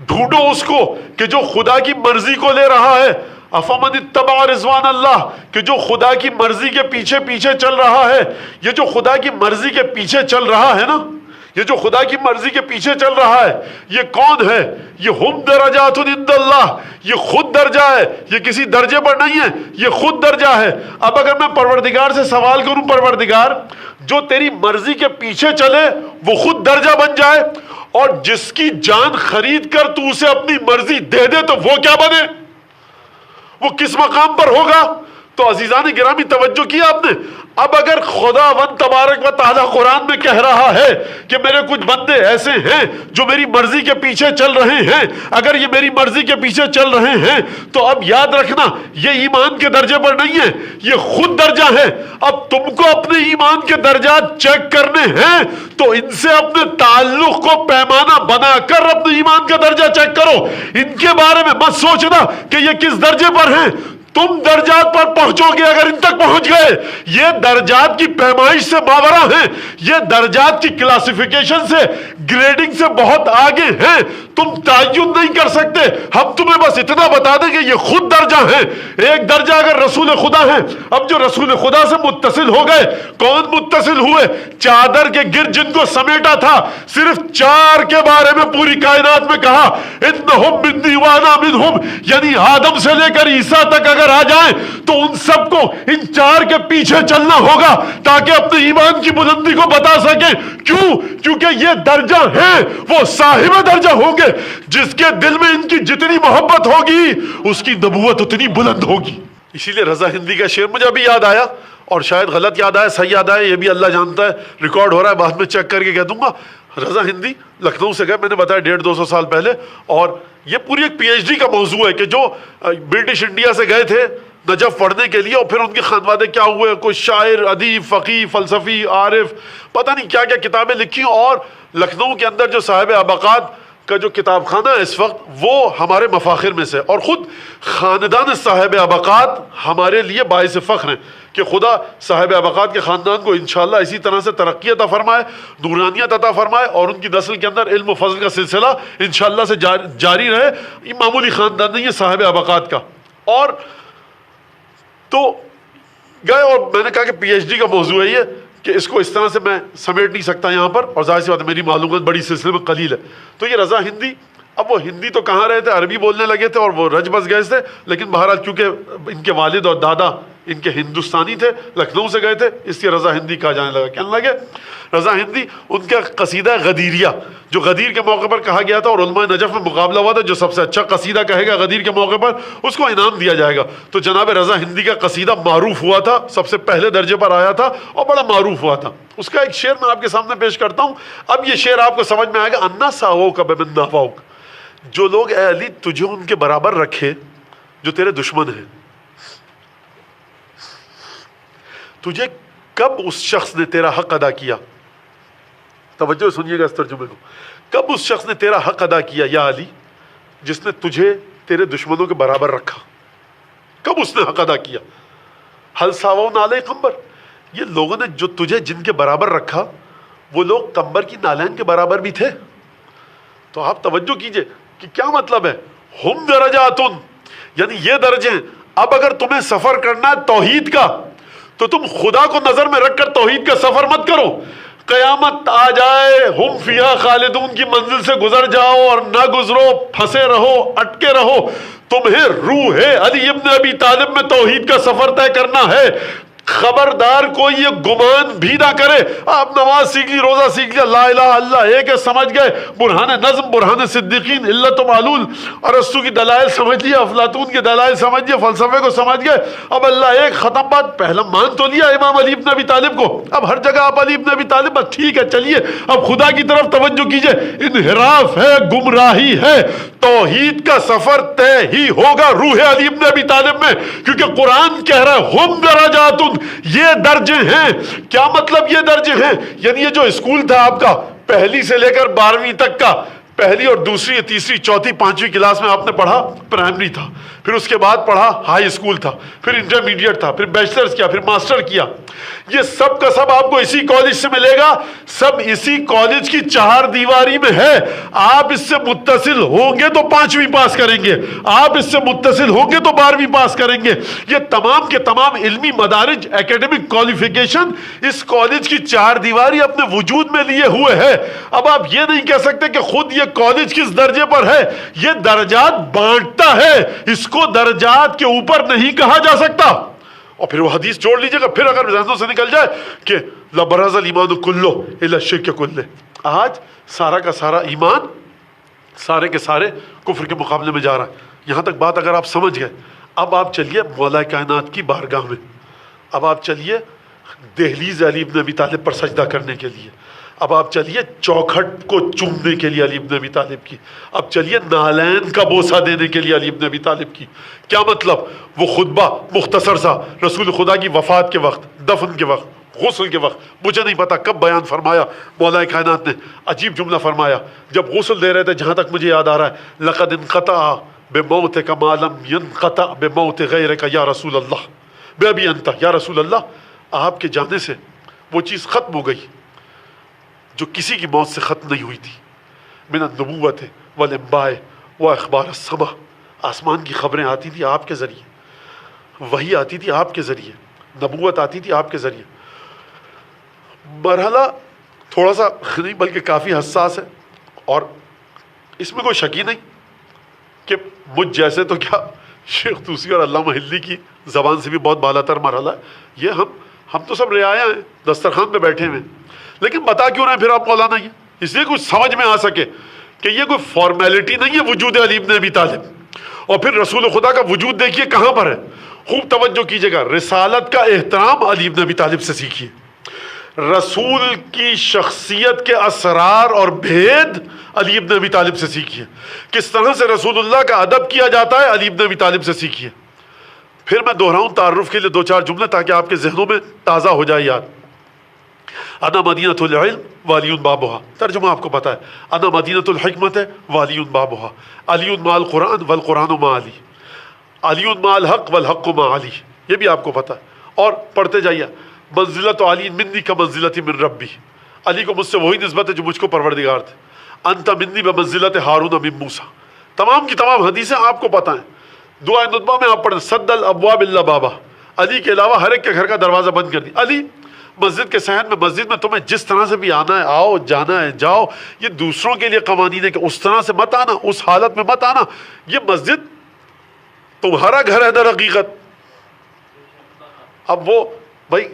ڈھونڈو اس کو کہ جو خدا کی مرضی کو لے رہا ہے. افمن اتبع رضوان اللہ، کہ جو خدا کی مرضی کے پیچھے پیچھے چل رہا ہے. یہ جو خدا کی مرضی کے پیچھے چل رہا ہے نا، یہ جو خدا کی مرضی کے پیچھے چل رہا ہے، یہ کون ہے؟ یہ ہم درجات عند اللہ، یہ خود درجہ ہے، یہ کسی درجے پر نہیں ہے، یہ خود درجہ ہے. اب اگر میں پروردگار سے سوال کروں، پروردگار جو تیری مرضی کے پیچھے چلے وہ خود درجہ بن جائے، اور جس کی جان خرید کر تو اسے اپنی مرضی دے دے تو وہ کیا بنے؟ وہ کس مقام پر ہوگا؟ تو عزیزان گرامی توجہ کیا آپ نے، اب اگر خداوند تبارک و تعالیٰ قرآن میں کہہ رہا ہے کہ میرے کچھ بندے ایسے ہیں جو میری مرضی کے پیچھے چل رہے ہیں، اگر یہ میری مرضی کے پیچھے چل رہے ہیں تو اب یاد رکھنا یہ ایمان کے درجے پر نہیں ہے، یہ خود درجہ ہے۔ اب تم کو اپنے ایمان کے درجات چیک کرنے ہیں تو ان سے اپنے تعلق کو پیمانہ بنا کر اپنے ایمان کا درجہ چیک کرو۔ ان کے بارے میں مت سوچنا کہ یہ کس درجے پر ہیں، تم درجات پر پہنچو گے اگر ان تک پہنچ گئے۔ یہ درجات کی پیمائش سے ماورا ہیں، یہ درجات کی کلاسیفیکیشن سے، گریڈنگ سے بہت آگے ہیں، تم تعین نہیں کر سکتے۔ ہم تمہیں بس اتنا بتا دیں کہ یہ خود درجہ ہیں۔ ایک درجہ اگر رسول خدا ہے، اب جو رسول خدا سے متصل ہو گئے، کون متصل ہوئے؟ چادر کے گرد جن کو سمیٹا تھا، صرف 4 کے بارے میں پوری کائنات میں کہا انہم منی وانا منہم، یعنی آدم سے لے کر عیسیٰ تک اگر آ جائیں تو ان سب کو ان 4 کے پیچھے چلنا ہوگا تاکہ اپنے ایمان کی بلندی کو بتا سکیں۔ کیوں؟ کیونکہ یہ درجہ ہیں، وہ صاحب درجہ ہوں گے جس کے دل میں ان کی جتنی محبت ہوگی اس کی نبوت اتنی بلند ہوگی۔ اسی لیے رضا ہندی کا شعر مجھے ابھی یاد آیا، اور شاید غلط یاد آیا صحیح یاد آیا یہ بھی اللہ جانتا ہے، ریکارڈ ہو رہا ہے، بعد میں چیک کر کے کہہ دوں گا۔ رضا ہندی لکھنؤ سے گئے، میں نے بتایا 150-200 سال پہلے، اور یہ پوری ایک پی ایچ ڈی کا موضوع ہے کہ جو برٹش انڈیا سے گئے تھے نجف پڑھنے کے لیے، اور پھر ان کے خانوادے کیا ہوئے، کوئی شاعر، ادیب، فقیہ، فلسفی، عارف، پتہ نہیں کیا کیا کتابیں لکھی، اور لکھنؤ کے اندر جو صاحب ابقات کا جو کتاب خانہ ہے اس وقت وہ ہمارے مفاخر میں سے، اور خود خاندان صاحب ابقات ہمارے لیے باعث فخر ہیں کہ خدا صاحب ابقات کے خاندان کو انشاءاللہ اسی طرح سے ترقی عطا فرمائے، نورانیت عطا فرمائے، اور ان کی نسل کے اندر علم و فضل کا سلسلہ انشاءاللہ سے جاری رہے۔ یہ معمولی خاندان نہیں ہے صاحب ابقات کا۔ اور تو گئے، اور میں نے کہا کہ پی ایچ ڈی کا موضوع ہے یہ، کہ اس کو اس طرح سے میں سمیٹ نہیں سکتا یہاں پر، اور ظاہر سی بات ہے میری معلومات بڑی سلسلے میں قلیل ہے۔ تو یہ رضا ہندی، اب وہ ہندی تو کہاں رہے تھے، عربی بولنے لگے تھے اور وہ رج بس گئے تھے، لیکن بہرحال کیونکہ ان کے والد اور دادا ان کے ہندوستانی تھے، لکھنؤ سے گئے تھے، اس لیے رضا ہندی کہا جانے لگا۔ کہنے لگے رضا ہندی، ان کا قصیدہ غدیریہ جو غدیر کے موقع پر کہا گیا تھا، اور علماء نجف میں مقابلہ ہوا تھا جو سب سے اچھا قصیدہ کہے گا غدیر کے موقع پر اس کو انعام دیا جائے گا۔ تو جناب رضا ہندی کا قصیدہ معروف ہوا تھا، سب سے پہلے درجے پر آیا تھا اور بڑا معروف ہوا تھا۔ اس کا ایک شعر میں آپ کے سامنے پیش کرتا ہوں، اب یہ شعر آپ کو سمجھ میں آئے گا۔ انا ساوک بمن نحوک، جو لوگ اے علی تجھے ان کے برابر رکھے جو تیرے دشمن ہیں، تجھے کب اس شخص نے تیرا حق ادا کیا؟ توجہ سنیے گا اس ترجمے کو۔ کب اس شخص نے تیرا حق ادا کیا یا علی جس نے تجھے تیرے دشمنوں کے برابر رکھا؟ کب اس نے حق ادا کیا؟ حل ساوون علیہ قمبر، یہ لوگوں نے جو تجھے جن کے برابر رکھا وہ لوگ قمبر کی نالین کے برابر بھی تھے۔ تو آپ توجہ کیجئے کہ کیا مطلب ہے، ہم درجاتن، یعنی یہ درجے ہیں۔ اب اگر تمہیں سفر کرنا ہے توحید کا تو تم خدا کو نظر میں رکھ کر توحید کا سفر مت کرو۔ قیامت آ جائے، ہم فیہا خالدون کی منزل سے گزر جاؤ اور نہ گزرو، پھنسے رہو، اٹکے رہو، تمہیں روح علی ابن ابی طالب میں توحید کا سفر طے کرنا ہے۔ خبردار کوئی یہ گمان بھی نہ کرے آپ نماز سیکھ لی، روزہ سیکھ لیا، لا الہ الا اللہ ایک ہے سمجھ گئے، برہان نظم، برہان صدیقین، علت و معلول، ارسطو کی دلائل سمجھ لیا، افلاطون کے دلائل سمجھ لیا، فلسفے کو سمجھ گئے، اب اللہ ایک، ختم بات۔ پہلا مان تو لیا امام علی ابن ابی طالب کو، اب ہر جگہ آپ علی ابن ابی طالب، بس ٹھیک ہے چلیے اب خدا کی طرف توجہ کیجئے۔ انحراف ہے، گمراہی ہے، توحید کا سفر طے ہی ہوگا روح علی ابن ابی طالب میں، کیونکہ قرآن کہہ رہا ہے ہم درجات، یہ درجے ہیں۔ کیا مطلب یہ درجے ہیں؟ یعنی یہ جو اسکول تھا آپ کا پہلی سے لے کر 12ویں تک کا، پہلی اور دوسری، تیسری، چوتھی، 5ویں کلاس میں آپ نے پڑھا پرائمری تھا، پھر اس کے بعد پڑھا ہائی اسکول تھا، پھر انٹرمیڈیٹ تھا، پھر بیچلرز کیا، پھر ماسٹر کیا، یہ سب کا سب آپ کو اسی کالج سے ملے گا، سب اسی کالج کی 4 دیواری میں ہے۔ آپ اس سے متصل ہوں گے تو 5ویں پاس کریں گے، آپ اس سے متصل ہوں گے تو 12ویں پاس کریں گے۔ یہ تمام کے تمام علمی مدارج، ایکیڈمک کوالیفیکیشن اس کالج کی 4 دیواری اپنے وجود میں لیے ہوئے ہے۔ اب آپ یہ نہیں کہہ سکتے کہ خود یہ کالج کس درجے پر ہے، یہ درجات بانٹتا ہے، اس کو درجات کے اوپر نہیں کہا جا سکتا۔ اور پھر وہ حدیث جوڑ لیجئے گا، پھر اگر ذہنوں سے نکل جائے کہ لبرز الایمان کلہ الی الشرک کلہ، آج سارا کا سارا ایمان سارے کے سارے کفر کے مقابلے میں جا رہا ہے۔ یہاں تک بات اگر آپ سمجھ گئے، اب آپ چلیے مولا کائنات کی بارگاہ میں، اب آپ چلیے دہلیز علی ابن ابی طالب پر سجدہ کرنے کے لیے. اب آپ چلیے چوکھٹ کو چومنے کے لیے علی ابن ابی طالب کی. اب چلیے نالین کا بوسہ دینے کے لیے علی ابن ابی طالب کی. کیا مطلب؟ وہ خطبہ مختصر سا رسول خدا کی وفات کے وقت، دفن کے وقت، غسل کے وقت، مجھے نہیں پتا کب بیان فرمایا مولا کائنات نے. عجیب جملہ فرمایا جب غسل دے رہے تھے، جہاں تک مجھے یاد آ رہا ہے، لقد انقطع بموتک ما لم ينقطع بموت غیرک یا رسول اللہ بابی انت. یا رسول اللہ، آپ کے جانے سے وہ چیز ختم ہو گئی جو کسی کی موت سے ختم نہیں ہوئی تھی. من النبوت والانباء واخبار السماء. آسمان کی خبریں آتی تھی آپ کے ذریعے، وحی آتی تھی آپ کے ذریعے، نبوت آتی تھی آپ کے ذریعے. مرحلہ تھوڑا سا نہیں بلکہ کافی حساس ہے، اور اس میں کوئی شک ہی نہیں کہ مجھ جیسے تو کیا شیخ طوسی اور علامہ ہلی کی زبان سے بھی بہت بالا تر مرحلہ ہے یہ. ہم تو سب رعایا ہیں، دسترخوان پہ بیٹھے ہوئے. لیکن بتا کیوں رہے پھر آپ مولانا یہ؟ اس لیے کچھ سمجھ میں آ سکے کہ یہ کوئی فارمیلٹی نہیں ہے وجود علی ابن ابی طالب. اور پھر رسول خدا کا وجود دیکھیے کہاں پر ہے. خوب توجہ کیجیے گا، رسالت کا احترام علی ابن ابی طالب سے سیکھیے. رسول کی شخصیت کے اسرار اور بھید علی ابن ابی طالب سے سیکھیے. کس طرح سے رسول اللہ کا ادب کیا جاتا ہے علی ابن ابی طالب سے سیکھیے. پھر میں دہراؤں تعارف کے لیے دو چار جملے تاکہ آپ کے ذہنوں میں تازہ ہو جائے یاد. انا مدینۃ العلم والی بابها، ترجمہ آپ کو پتا ہے. انا مدینۃ الحکمت والی بابها، علی مع القرآن والقرآن مع علی، علی مع الحق والحق مع علی. یہ بھی آپ کو پتا ہے. اور پڑھتے جائیے، منزلت علی منی کا منزلت من ربی. علی کو مجھ سے وہی نسبت ہے جو مجھ کو پروردگار تھے. انت منی بمنزلت ہارون من موسیٰ. تمام کی تمام حدیثیں آپ کو پتہ ہیں. دعائے ندبہ میں آپ پڑھیں سد الابواب الا بابا. علی کے علاوہ ہر ایک کے گھر کا دروازہ بند کر دیا. علی مسجد کے صحن میں، مسجد میں تمہیں جس طرح سے بھی آنا ہے آؤ، جانا ہے جاؤ. یہ دوسروں کے لیے قوانین ہے کہ اس طرح سے مت آنا، اس حالت میں مت آنا. یہ مسجد تمہارا گھر ہے در حقیقت. اب وہ بھائی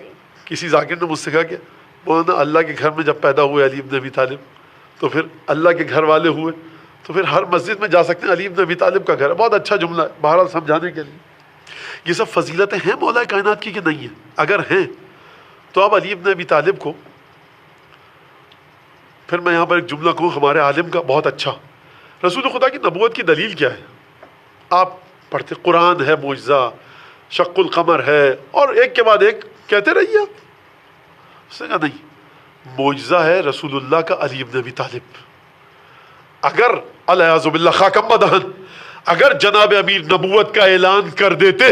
کسی ذاکر نے مجھ سے کہا کہ مولانا اللہ کے گھر میں جب پیدا ہوئے علی ابن ابی طالب تو پھر اللہ کے گھر والے ہوئے تو پھر ہر مسجد میں جا سکتے ہیں، علی ابن ابی طالب کا گھر ہے. بہت اچھا جملہ ہے بہرحال سمجھانے کے لیے. یہ سب فضیلتیں ہیں مولا کائنات کی کہ نہیں ہیں؟ اگر ہیں تو اب علی ابن ابی طالب کو، پھر میں یہاں پر ایک جملہ کہوں ہمارے عالم کا بہت اچھا. رسول خدا کی نبوت کی دلیل کیا ہے؟ آپ پڑھتے قرآن ہے معجزہ، شق القمر ہے، اور ایک کے بعد ایک کہتے رہیے آپ. اس نے کہا نہیں، معجزہ ہے رسول اللہ کا علی ابن ابی طالب. اگر الیاذ باللہ خاکم بدہن، اگر جناب امیر نبوت کا اعلان کر دیتے،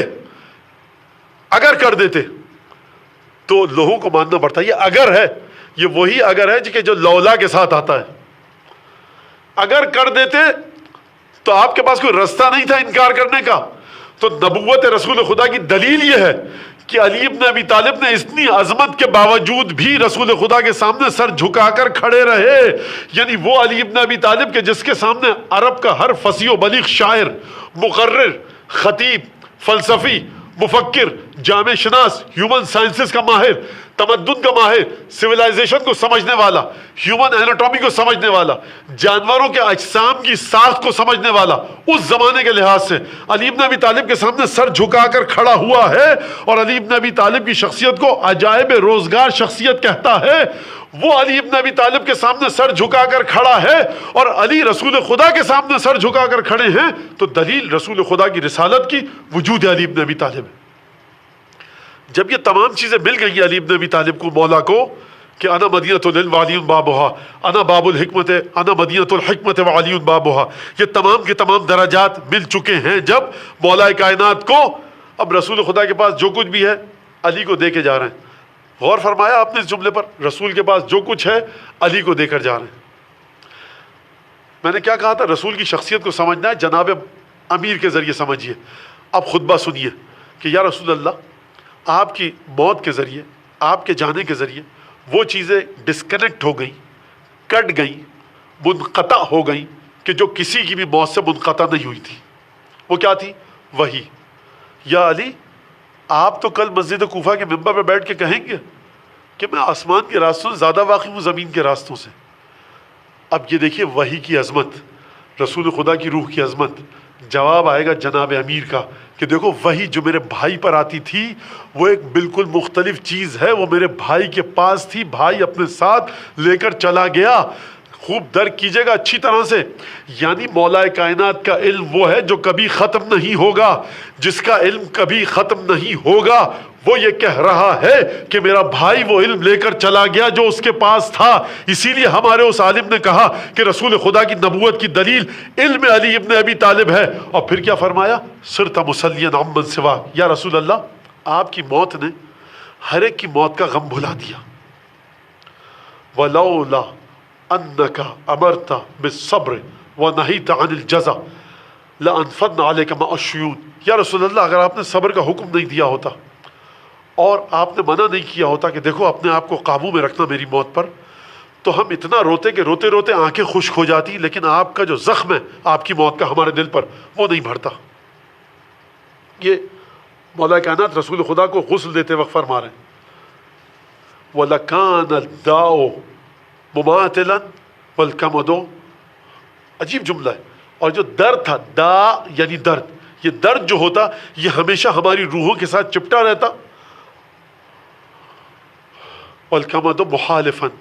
اگر کر دیتے تو لوگوں کو ماننا پڑتا ہے. یہ اگر ہے، یہ وہی اگر ہے کہ جو لولا کے ساتھ آتا ہے. اگر کر دیتے تو آپ کے پاس کوئی رستہ نہیں تھا انکار کرنے کا. تو نبوت رسول خدا کی دلیل یہ ہے کہ علی ابن ابی طالب نے اتنی عظمت کے باوجود بھی رسول خدا کے سامنے سر جھکا کر کھڑے رہے. یعنی وہ علی ابن ابی طالب کے جس کے سامنے عرب کا ہر فصیح و بلیغ شاعر، مقرر، خطیب، فلسفی، مفکر، جامع شناس، ہیومن سائنسز کا ماہر، تمدن کا ماہر، سویلائزیشن کو سمجھنے والا، ہیومن ایناٹومی کو سمجھنے والا، جانوروں کے اجسام کی ساخت کو سمجھنے والا، اس زمانے کے لحاظ سے علی ابن ابی طالب کے سامنے سر جھکا کر کھڑا ہوا ہے. اور علی ابن ابی طالب کی شخصیت کو عجائب روزگار شخصیت کہتا ہے. وہ علی ابن ابی طالب کے سامنے سر جھکا کر کھڑا ہے اور علی رسول خدا کے سامنے سر جھکا کر کھڑے ہیں. تو دلیل رسول خدا کی رسالت کی وجود علی ابن ابی طالب ہے. جب یہ تمام چیزیں مل گئی علی ابن ابی طالب کو، مولا کو، کہ انا مدینۃ العلم وعلی بابها، انا باب الحکمت، انا مدینۃ الحکمت وعلی بابها، یہ تمام کے تمام درجات مل چکے ہیں جب مولا کائنات کو. اب رسول خدا کے پاس جو کچھ بھی ہے علی کو دے کے جا رہے ہیں. غور فرمایا آپ نے اس جملے پر؟ رسول کے پاس جو کچھ ہے علی کو دے کر جا رہے ہیں. میں نے کیا کہا تھا؟ رسول کی شخصیت کو سمجھنا ہے جناب امیر کے ذریعے سمجھیے. اب خطبہ سنیے کہ یا رسول اللہ، آپ کی موت کے ذریعے، آپ کے جانے کے ذریعے وہ چیزیں ڈسکنیکٹ ہو گئیں، کٹ گئیں، منقطع ہو گئیں کہ جو کسی کی بھی موت سے منقطع نہیں ہوئی تھی. وہ کیا تھی؟ وہی. یا علی، آپ تو کل مسجد کوفہ کے ممبر پہ بیٹھ کے کہیں گے کہ میں آسمان کے راستوں سے زیادہ واقف ہوں زمین کے راستوں سے. اب یہ دیکھیے وحی کی عظمت، رسول خدا کی روح کی عظمت، جواب آئے گا جناب امیر کا کہ دیکھو وہی جو میرے بھائی پر آتی تھی وہ ایک بالکل مختلف چیز ہے، وہ میرے بھائی کے پاس تھی، بھائی اپنے ساتھ لے کر چلا گیا۔ خوب درک کیجئے گا اچھی طرح سے، یعنی مولا کائنات کا علم وہ ہے جو کبھی ختم نہیں ہوگا، جس کا علم کبھی ختم نہیں ہوگا۔ وہ یہ کہہ رہا ہے کہ میرا بھائی وہ علم لے کر چلا گیا جو اس کے پاس تھا۔ اسی لیے ہمارے اس عالم نے کہا کہ رسول خدا کی نبوت کی دلیل علم علی ابن ابی طالب ہے۔ اور پھر کیا فرمایا؟ صرت مصلیا عمن سوا، یا رسول اللہ آپ کی موت نے ہر ایک کی موت کا غم بھلا دیا۔ ولولا انک امرت بالصبر ونہیت عن الجزع لانفضنا علیک مع الشیوط، یا رسول اللہ اگر آپ نے صبر کا حکم نہیں دیا ہوتا اور آپ نے منع نہیں کیا ہوتا کہ دیکھو اپنے آپ کو قابو میں رکھنا میری موت پر، تو ہم اتنا روتے کہ روتے روتے آنکھیں خشک ہو جاتی، لیکن آپ کا جو زخم ہے آپ کی موت کا ہمارے دل پر وہ نہیں بھرتا۔ یہ مولا کائنات رسول خدا کو غسل دیتے وقت فرما رہے ہیں۔ وَلَكَانَ الدَّاءُ مُمَاثِلًا وَالْكَمَدُ، عجیب جملہ ہے۔ اور جو درد تھا، دا یعنی درد، یہ درد جو ہوتا یہ ہمیشہ ہماری روحوں کے ساتھ چپٹا رہتا۔ وَالْكَمَدُ مُحَالِفًا،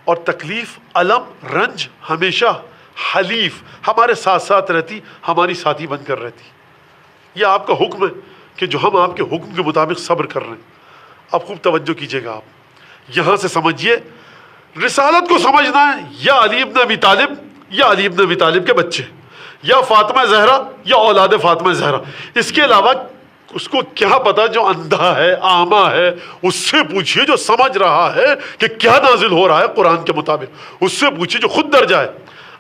اور تکلیف، الم، رنج ہمیشہ حلیف ہمارے ساتھ ساتھ رہتی، ہماری ساتھی بن کر رہتی۔ یہ آپ کا حکم ہے کہ جو ہم آپ کے حکم کے مطابق صبر کر رہے ہیں۔ اب خوب توجہ کیجئے گا، آپ یہاں سے سمجھیے رسالت کو سمجھنا ہے یا علی ابن ابی طالب یا علی ابن ابی طالب کے بچے، یا فاطمہ زہرا یا اولاد فاطمہ زہرا۔ اس کے علاوہ اس کو کیا پتا جو اندھا ہے، اعمیٰ ہے، اس سے پوچھئے جو سمجھ رہا ہے کہ کیا نازل ہو رہا ہے قرآن کے مطابق، اس سے پوچھئے جو خود درجہ ہے۔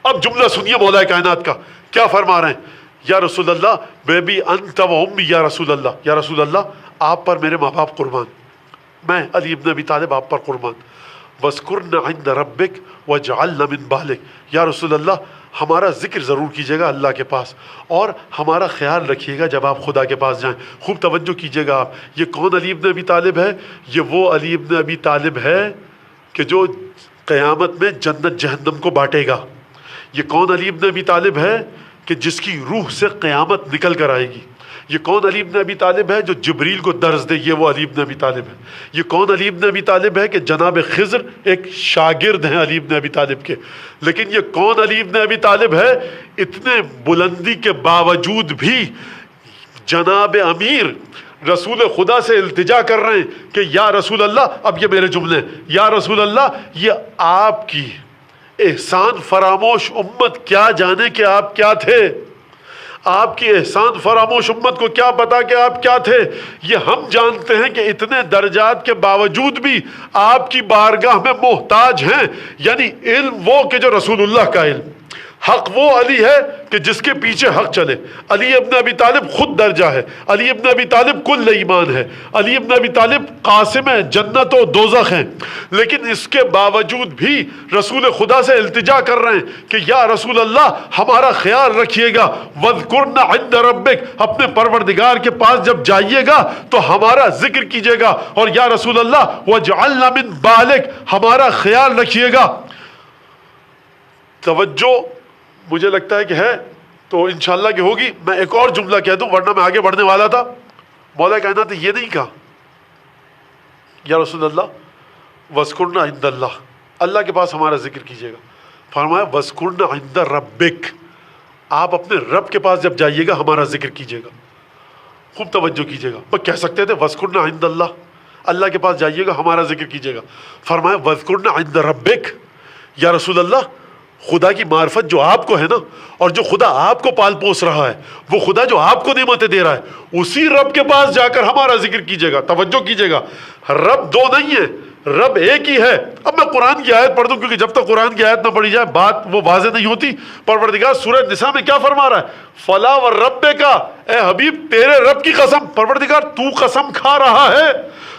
اب جملہ سنیے مولا کائنات کا کیا فرما رہے ہیں۔ یا رسول اللہ بیبی انت و امی، یا رسول اللہ، یا رسول اللہ آپ پر میرے ماں باپ قربان، میں علی ابن ابی طالب آپ پر قربان۔ وَاذْكُرْنَ عِنْدَ رَبِّكَ وَاجْعَلْنَ مِنْ بَعْلِكَ، یا رسول اللہ ہمارا ذکر ضرور کیجیے گا اللہ کے پاس، اور ہمارا خیال رکھیے گا جب آپ خدا کے پاس جائیں۔ خوب توجہ کیجیے گا آپ، یہ کون علی ابن ابی طالب ہے؟ یہ وہ علی ابن ابی طالب ہے کہ جو قیامت میں جنت جہنم کو بانٹے گا۔ یہ کون علی ابن ابی طالب ہے کہ جس کی روح سے قیامت نکل کر آئے گی۔ یہ کون علی ابن ابی طالب ہے جو جبریل کو درس دے، یہ وہ علی ابن ابی طالب ہے۔ یہ کون علی ابن ابی طالب ہے کہ جناب خضر ایک شاگرد ہیں علی ابن ابی طالب کے، لیکن یہ کون علی ابن ابی طالب ہے اتنے بلندی کے باوجود بھی جناب امیر رسول خدا سے التجا کر رہے ہیں کہ یا رسول اللہ، اب یہ میرے جملے، یا رسول اللہ یہ آپ کی احسان فراموش امت کیا جانے کہ آپ کیا تھے، آپ کی احسان فراموش امت کو کیا پتا کہ آپ کیا تھے۔ یہ ہم جانتے ہیں کہ اتنے درجات کے باوجود بھی آپ کی بارگاہ میں محتاج ہیں، یعنی علم وہ کہ جو رسول اللہ کا علم، حق وہ علی ہے کہ جس کے پیچھے حق چلے۔ علی ابن ابی طالب خود درجہ ہے، علی ابن ابی طالب کل ایمان ہے، علی ابن ابی طالب قاسم جنت و دوزخ ہیں، لیکن اس کے باوجود بھی رسول خدا سے التجا کر رہے ہیں کہ یا رسول اللہ ہمارا خیال رکھیے گا، وَاذْكُرْنَ عِنْدَ رَبِّكَ، اپنے پروردگار کے پاس جب جائیے گا تو ہمارا ذکر کیجیے گا، اور یا رسول اللہ وَاجْعَلْنَا مِنْ بَعْلِكَ، ہمارا خیال رکھیے گا۔ توجہ مجھے لگتا ہے کہ ہے تو انشاءاللہ کہ ہوگی۔ میں ایک اور جملہ کہہ دوں ورنہ میں آگے بڑھنے والا تھا۔ مولا کائنات نے یہ نہیں کہا یا رسول اللہ وَاذْكُرْنَا عِنْدَ اللَّهِ، اللہ کے پاس ہمارا ذکر کیجیے گا، فرمایا وَاذْكُرْنَا عِنْدَ رَبِّكَ، آپ اپنے رب کے پاس جب جائیے گا ہمارا ذکر کیجیے گا۔ خوب توجہ کیجیے گا، وہ کہہ سکتے تھے وَاذْكُرْنَا عِنْدَ اللَّهِ، اللہ کے پاس جائیے گا ہمارا ذکر کیجیے گا، فرمایا وَاذْكُرْنَا عِنْدَ رَبِّكَ، یا رسول اللہ خدا کی معرفت جو آپ کو ہے نا، اور جو خدا آپ کو پال پوس رہا ہے، وہ خدا جو آپ کو نعمتیں دے رہا ہے، اسی رب کے پاس جا کر ہمارا ذکر کیجیے گا۔ توجہ کیجیے گا، رب دو نہیں ہے، رب ایک ہی ہے۔ اب میں قرآن کی آیت پڑھ دوں کیونکہ جب تک قرآن کی آیت نہ پڑھی جائے بات وہ واضح نہیں ہوتی۔ پروردگار سورہ نساء میں کیا فرما رہا ہے؟ فلا وَرَبِّكَ، اے حبیب تیرے رب کی قسم۔ پروردگار تو قسم کھا رہا ہے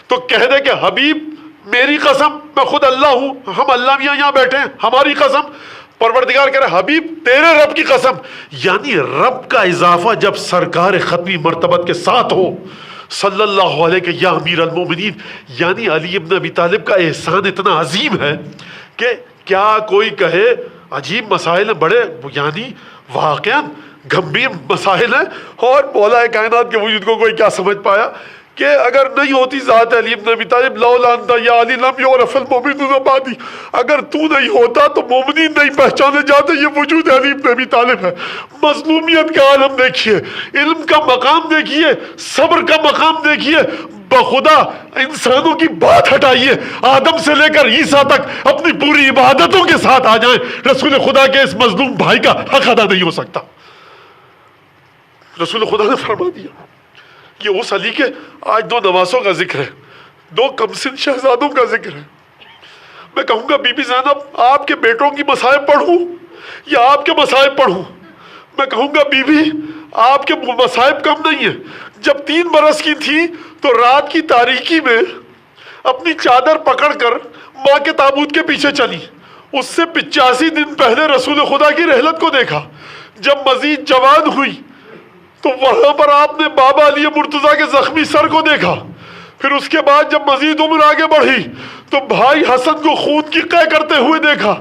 تو کہہ دے کہ حبیب میری قسم، میں خود اللہ ہوں، ہم اللہ میاں یہاں بیٹھے ہیں، ہماری قسم۔ پروردگار کہہ رہا ہے حبیب تیرے رب کی قسم، یعنی رب کا اضافہ جب سرکار ختمی مرتبت کے ساتھ ہو صلی اللہ علیہ کہ یا امیر المومنین، یعنی علی ابن ابی طالب کا احسان اتنا عظیم ہے کہ کیا کوئی کہے عجیب مسائل بڑے، یعنی واقعاً گمبھیر مسائل ہیں، اور مولا کائنات کے وجود کو کوئی کیا سمجھ پایا کہ اگر نہیں ہوتی ذات علی ابن ابی طالب لولا انت یا علی لم یعرف المؤمنون بعدی، اگر تو نہیں ہوتا تو مومنین نہیں پہچانے جاتے، یہ وجود علی ابن ابی طالب ہے۔ مظلومیت کا عالم دیکھیے، علم کا مقام دیکھیے، صبر کا مقام دیکھیے، بخدا انسانوں کی بات ہٹائیے، آدم سے لے کر عیسیٰ تک اپنی پوری عبادتوں کے ساتھ آ جائیں، رسول خدا کے اس مظلوم بھائی کا حق ادا نہیں ہو سکتا۔ رسول خدا نے فرما دیا، یہ اس علی کے آج 2 نواسوں کا ذکر ہے، 2 کمسن شہزادوں کا ذکر ہے۔ میں کہوں گا بی بی زینب آپ کے بیٹوں کی مصائب پڑھوں یا آپ کے مصائب پڑھوں؟ میں کہوں گا بی بی آپ کے مصائب کم نہیں ہیں۔ جب 3 برس کی تھی تو رات کی تاریکی میں اپنی چادر پکڑ کر ماں کے تابوت کے پیچھے چلی۔ اس سے 85 دن پہلے رسول خدا کی رحلت کو دیکھا۔ جب مزید جوان ہوئی تو وہاں پر آپ نے بابا علی مرتضیٰ کے زخمی سر کو دیکھا۔ پھر اس کے بعد جب مزید عمر آگے بڑھی تو بھائی حسن کو خون کی قے کرتے ہوئے دیکھا۔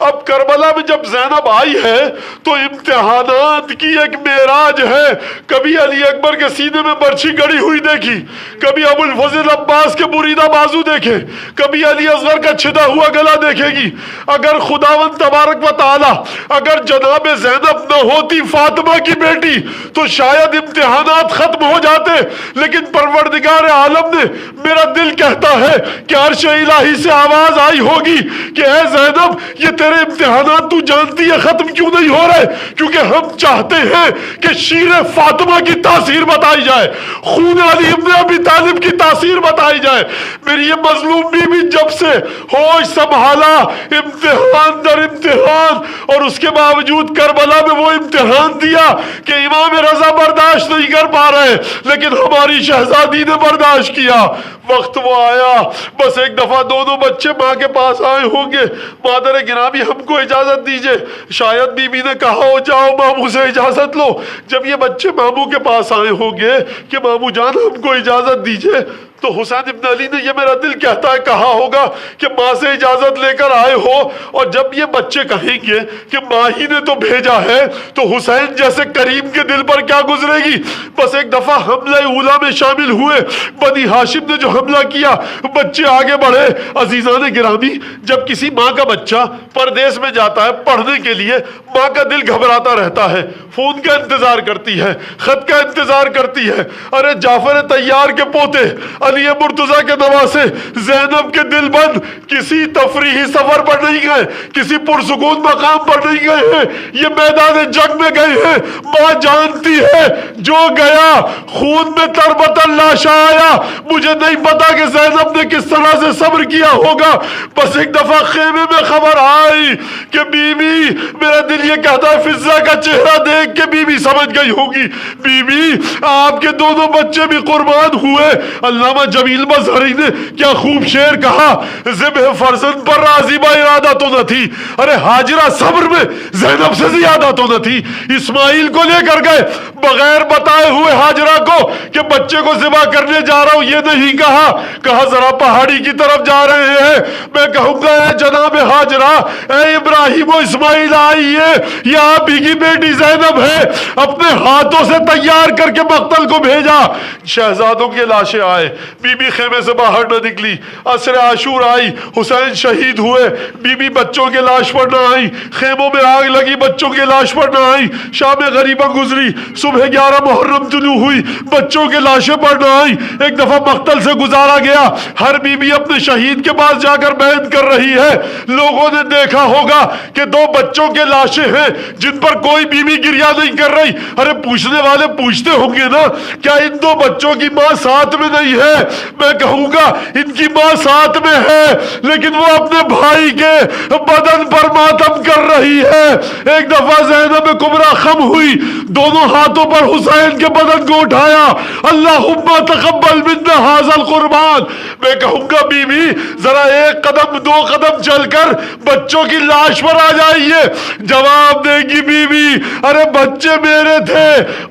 اب کربلا میں جب زینب آئی ہے تو امتحانات کی ایک معراج ہے۔ کبھی علی اکبر کے سینے میں برچھی گڑی ہوئی دیکھی، کبھی ابو الفضل عباس کے بریدہ بازو دیکھے، کبھی علی اصغر کا چھدا ہوا گلا دیکھے گی۔ اگر خداوند تبارک و تعالی اگر جناب زینب نہ ہوتی فاطمہ کی بیٹی تو شاید امتحانات ختم ہو جاتے، لیکن پروردگار عالم نے، میرا دل کہتا ہے کہ عرش الہی سے آواز آئی ہوگی کہ اے زینب یہ تیرے امتحانات تو جانتی ہے ختم کیوں نہیں ہو رہے؟ کیونکہ ہم چاہتے ہیں کہ شیر فاطمہ کی تاثیر بتائی جائے، خون علی ابن ابی طالب کی تاثیر بتائی جائے۔ میری یہ مظلوم بیوی جب سے ہوش سنبھالا، امتحان در امتحان، اور اس کے باوجود کربلا میں وہ امتحان دیا کہ امام رضا برداشت نہیں کر پا رہے، لیکن ہماری شہزادی نے برداشت کیا۔ وقت وہ آیا، بس ایک دفعہ دونوں بچے ماں کے پاس آئے ہوں گے، مادر گرامی ہم کو اجازت دیجئے۔ شاید بی بی نے کہا ہو جاؤ ماموں سے اجازت لو۔ جب یہ بچے ماموں کے پاس آئے ہوں گے کہ ماموں جان ہم کو اجازت دیجئے، تو حسین ابن علی نے، یہ میرا دل کہتا ہے، کہا ہوگا کہ ماں سے اجازت لے کر آئے ہو۔ اور جب یہ بچے کہیں گے کہ ماں ہی نے تو بھیجا ہے تو حسین جیسے کریم کے دل پر کیا گزرے گی۔ بس ایک دفعہ حملہ اولا میں شامل ہوئے، بنی ہاشم نے جو حملہ کیا، بچے آگے بڑھے۔ عزیزان گرامی، جب کسی ماں کا بچہ پردیس میں جاتا ہے پڑھنے کے لیے، ماں کا دل گھبراتا رہتا ہے، فون کا انتظار کرتی ہے، خط کا انتظار کرتی ہے۔ ارے جعفر طیار کے پوتے، علی مرتضیٰ کے نواسے، زینب کے دل بند کسی تفریحی سفر پر نہیں گئے، کسی پرسکون مقام پر نہیں گئے ہیں، یہ میدان جنگ میں گئے ہیں۔ ماں جانتی ہے جو گیا خون میں تربتن لاشا آیا۔ مجھے نہیں پتا کہ زینب نے کس طرح سے صبر کیا ہوگا، بس ایک دفعہ خیمے میں خبر آئی کہ بی بی، میرا دل یہ کہتا ہے فضہ کا چہرہ دیکھ کے بی بی سمجھ گئی ہوگی، بی بی آپ کے دونوں بچے بھی قربان ہوئے۔ علامہ جمیل مظہری نے کیا خوب شعر کہا، ذبح فرزند پر راضی با ارادہ تو نہ تھی، ارے ہاجرہ صبر میں زینب سے زیادہ تو نہ تھی۔ اسماعیل کو لے کر گئے بغیر بتائے ہوئے ہاجرہ کو کہ بچے کو ذبح کرنے جا رہا ہوں، یہ نہیں کہا، کہا ذرا پہاڑی کی طرف جا رہے ہیں۔ میں کہوں گا اے جناب ہاجرہ، اے ابراہیم و اسماعیل آئیے، یہ آپ ہی کی بیٹی زینب ہے، اپنے ہاتھوں سے تیار کر کے مقتل کو بھیجا۔ شہزادوں کے لاشیں آئے، بی بی خیمے سے باہر نہ نکلی۔ عصر عاشور آئی، حسین شہید ہوئے، بی بی بچوں کے لاش پر نہ آئی، خیموں میں آگ لگی، بچوں کے لاش پر نہ آئی۔ شام غریبہ گزری، صبح 11 محرم طلوع ہوئی، بچوں کے لاشیں پر نہ آئی۔ ایک دفعہ مقتل سے گزارا گیا، ہر بی بی اپنے شہید کے پاس جا کر بیعت کر رہی ہے۔ لوگوں نے دیکھا ہوگا کہ 2 بچوں کے لاشیں ہیں جن پر کوئی بی بی گریہ نہیں کر رہی۔ ارے پوچھنے والے پوچھتے ہوں گے نا، کیا ان 2 بچوں کی ماں ساتھ میں نہیں ہے؟ میں کہوں گا ان کی ماں ساتھ میں ہے، لیکن وہ اپنے بھائی کے بدن پر ماتم کر رہی ہے۔ ایک دفعہ زینب کبریٰ خم ہوئی، دونوں ہاتھوں پر حسین کے بدن کو اٹھایا، اللہم تقبل منا ھذا القربان۔ میں کہوں گا بی بی ذرا 1 قدم 2 قدم اب چل کر بچوں کی لاش پر آ جائیے. جواب دے گی بیوی ارے بچے میرے تھے,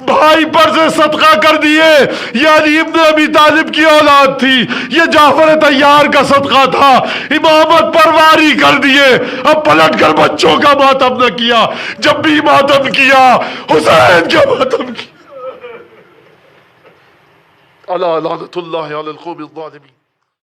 بھائی پر سے صدقہ کر دیے, یہ علی ابن ابی طالب کی اولاد تھی, یہ جعفر طیار کا صدقہ تھا, امامت پر واری کر دیے. اب پلٹ کر بچوں کا ماتم نہ کیا, جب بھی ماتم کیا حسین کا ماتم کیا. الا لعنت اللہ علی القوم الظالمین.